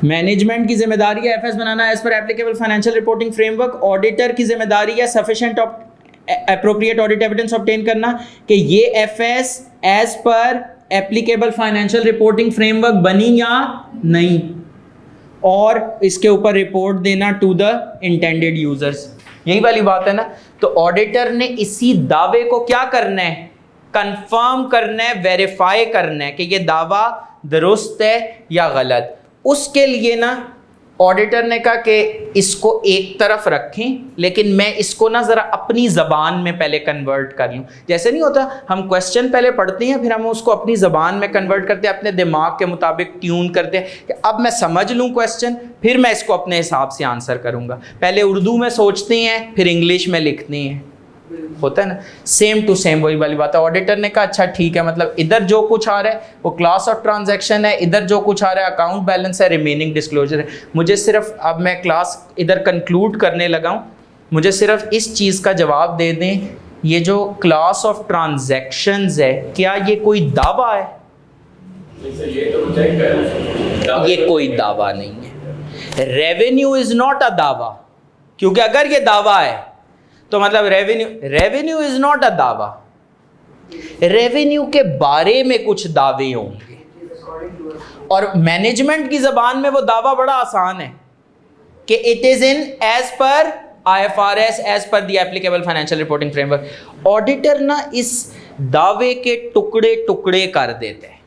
मैनेजमेंट की जिम्मेदारी है एफएस बनाना as per applicable financial reporting framework. Auditor की जिम्मेदारी है sufficient appropriate audit evidence obtain करना कि ये FS as per applicable financial reporting framework बनी या नहीं, और इसके ऊपर रिपोर्ट देना टू द इंटेंडेड यूजर्स। यही वाली बात है ना। तो ऑडिटर ने इसी दावे को क्या करना है? कंफर्म करना है, वेरीफाई करना है कि ये दावा दुरुस्त है या गलत। उसके लिए ना ऑडिटर ने कहा कि इसको एक तरफ रखें, लेकिन मैं इसको ना ज़रा अपनी ज़बान में पहले कन्वर्ट कर लूँ। जैसे नहीं होता, हम क्वेश्चन पहले पढ़ते हैं, फिर हम उसको अपनी ज़बान में कन्वर्ट करते हैं, अपने दिमाग के मुताबिक ट्यून करते हैं कि अब मैं समझ लूँ क्वेश्चन, फिर मैं इसको अपने हिसाब से आंसर करूँगा। पहले उर्दू में सोचते हैं, फिर इंग्लिश में लिखते हैं, होता है ना। सेम टू सेम वही वाली बात है। ऑडिटर ने कहा अच्छा ठीक है, मतलब इधर जो कुछ आ रहा है वो क्लास ऑफ ट्रांजैक्शन है, इधर जो कुछ आ रहा है अकाउंट बैलेंस है, रिमेनिंग डिस्क्लोजर है। मुझे सिर्फ, अब मैं क्लास इधर कंक्लूड करने लगा हूँ, मुझे सिर्फ इस चीज़ का जवाब दे दें, ये जो क्लास ऑफ ट्रांजैक्शंस है क्या ये कोई दावा है? ये कोई दावा नहीं है। रेवेन्यू इज नॉट अ दावा, क्योंकि अगर ये दावा है तो मतलब रेवेन्यू इज नॉट अ दावा। रेवेन्यू के बारे में कुछ दावे होंगे, और मैनेजमेंट की जबान में वो दावा बड़ा आसान है कि it is in as per IFRS, as per the applicable financial reporting framework. Auditor ना इस दावे के टुकड़े टुकड़े कर देते हैं।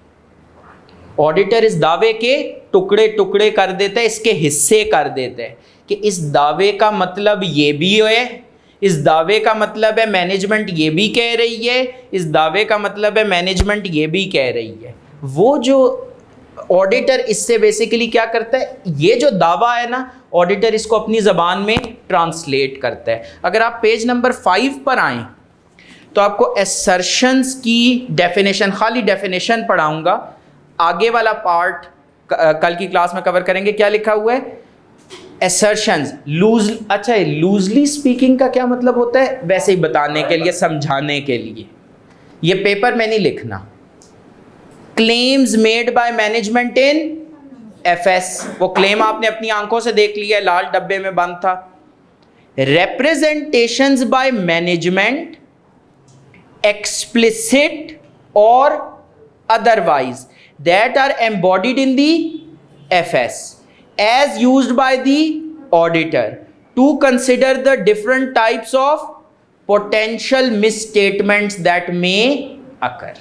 ऑडिटर इस दावे के टुकड़े टुकड़े कर देते हैं, इसके हिस्से कर देते हैं कि इस दावे का मतलब ये भी है, इस दावे का मतलब है मैनेजमेंट ये भी कह रही है, इस दावे का मतलब है मैनेजमेंट ये भी कह रही है। वो जो ऑडिटर इससे बेसिकली क्या करता है, ये जो दावा है ना, ऑडिटर इसको अपनी ज़बान में ट्रांसलेट करता है। अगर आप पेज नंबर 5 पर आएँ तो आपको असर्शंस की डेफिनेशन, खाली डेफिनेशन पढ़ाऊंगा, आगे वाला पार्ट कल की क्लास में कवर करेंगे। क्या लिखा हुआ है, असर्शंस लूज, अच्छा लूजली स्पीकिंग का क्या मतलब होता है, वैसे ही बताने के लिए, समझाने के लिए, ये पेपर में नहीं लिखना। Claims made by management in FS, वो क्लेम आपने अपनी आंखों से देख लिया, लाल डब्बे में बंद था। Representations by management explicit or otherwise that are embodied in the FS as used by the auditor to consider the different types of potential misstatements that may occur।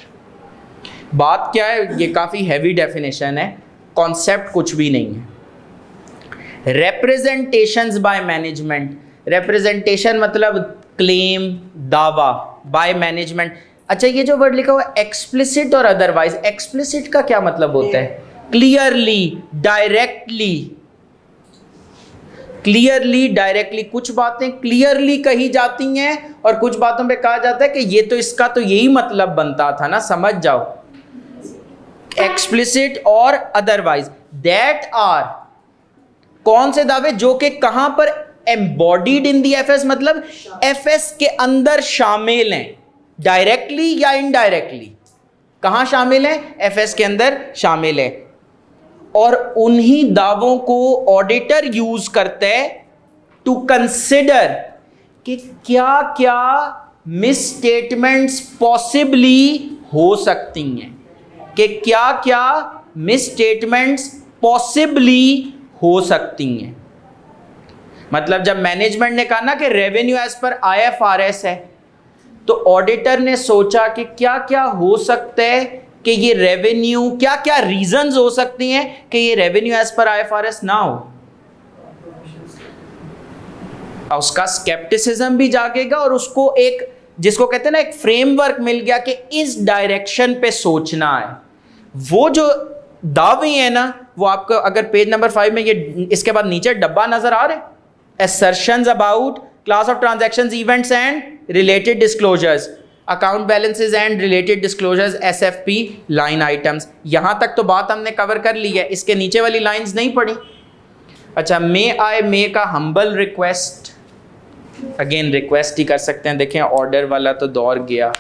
बात क्या है, ये काफ़ी हैवी डेफिनेशन है, कॉन्सेप्ट कुछ भी नहीं है। रिप्रेजेंटेशंस बाय मैनेजमेंट, रिप्रेजेंटेशन मतलब क्लेम, दावा, बाय मैनेजमेंट। अच्छा, ये जो वर्ड लिखा हुआ है एक्सप्लिसिट और अदरवाइज, एक्सप्लिसिट का क्या मतलब होता है, क्लियरली, डायरेक्टली। क्लियरली, डायरेक्टली, कुछ बातें क्लियरली कही जाती हैं और कुछ बातों पे कहा जाता है कि ये तो इसका तो यही मतलब बनता था ना, समझ जाओ। एक्सप्लिसिट और अदरवाइज, दैट आर, कौन से दावे, जो कि कहां पर एम्बॉडीड इन दी एफएस, मतलब एफएस के अंदर शामिल हैं, डायरेक्टली या इनडायरेक्टली। कहां शामिल हैं, एफएस के अंदर शामिल है। और उन्हीं दावों को ऑडिटर यूज करता है टू कंसिडर कि क्या क्या मिसस्टेटमेंट्स पॉसिबली हो सकती हैं, कि क्या क्या मिसस्टेटमेंट्स पॉसिबली हो सकती हैं। मतलब जब मैनेजमेंट ने कहा ना कि रेवेन्यू एज पर IFRS है, तो ऑडिटर ने सोचा कि क्या क्या हो सकता है कि ये रेवेन्यू, क्या क्या रीजंस हो सकती हैं कि ये रेवेन्यू एज पर IFRS ना हो। उसका स्केप्टिसिज्म भी जागेगा और उसको एक, जिसको कहते हैं ना, एक फ्रेमवर्क मिल गया कि इस डायरेक्शन पे सोचना है। वो जो दावे हैं ना, वो आपको अगर पेज नंबर 5 में ये इसके बाद नीचे डब्बा नजर आ रहा है, assertions about class of transactions, events and related disclosures, account balances and related disclosures, SFP line items। यहां तक तो बात हमने कवर कर ली है, इसके नीचे वाली लाइंस नहीं पढ़ी। अच्छा, may I make a humble request, again request ही कर सकते हैं। देखें, ऑर्डर वाला तो दौर गया।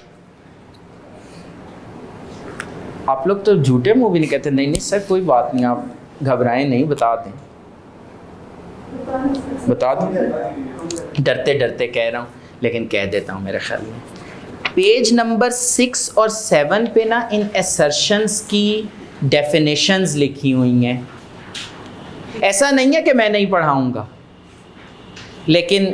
आप लोग तो झूठे मुंह भी नहीं कहते, नहीं नहीं सर कोई बात नहीं, आप घबराएं नहीं, बता दें, बता दूं, डरते डरते कह रहा हूँ लेकिन कह देता हूँ। मेरे ख्याल में पेज नंबर 6 और 7 पे ना इन असर्शंस की डेफिनेशंस लिखी हुई हैं। ऐसा नहीं है कि मैं नहीं पढ़ाऊँगा, लेकिन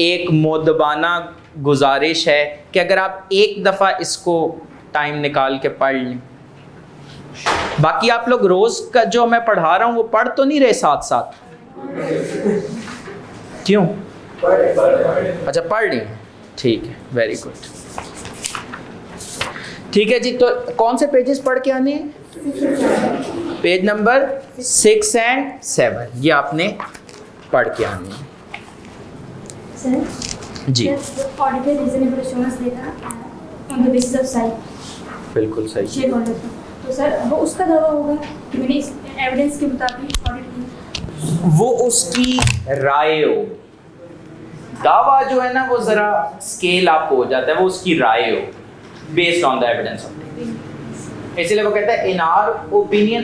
एक मोदबाना गुजारिश है कि अगर आप एक दफ़ा इसको टाइम निकाल के पढ़ लें। बाकी आप लोग रोज का जो मैं पढ़ा रहा हूँ वो पढ़ तो नहीं रहे साथ साथ, क्यों? अच्छा, पढ़ ली, ठीक है, वेरी गुड। ठीक है जी, तो कौन से पेजेस पढ़ के आने हैं? पेज नंबर 6 और 7, ये आपने पढ़ के आने हैं। सर जी, ऑडिटर रीजनेबल एश्योरेंस देगा on the basis of site, बिल्कुल सही। शेयर होल्डर, तो सर वो उसका दावा होगा कि मैंने इस एविडेंस के मुताबिक ऑडिट की, वो उसकी राय हो। दावा जो है ना वो जरा स्केल अप हो जाता है, वो उसकी राय हो based on the evidence of, इसलिए वो कहता है इन आवर ओपिनियन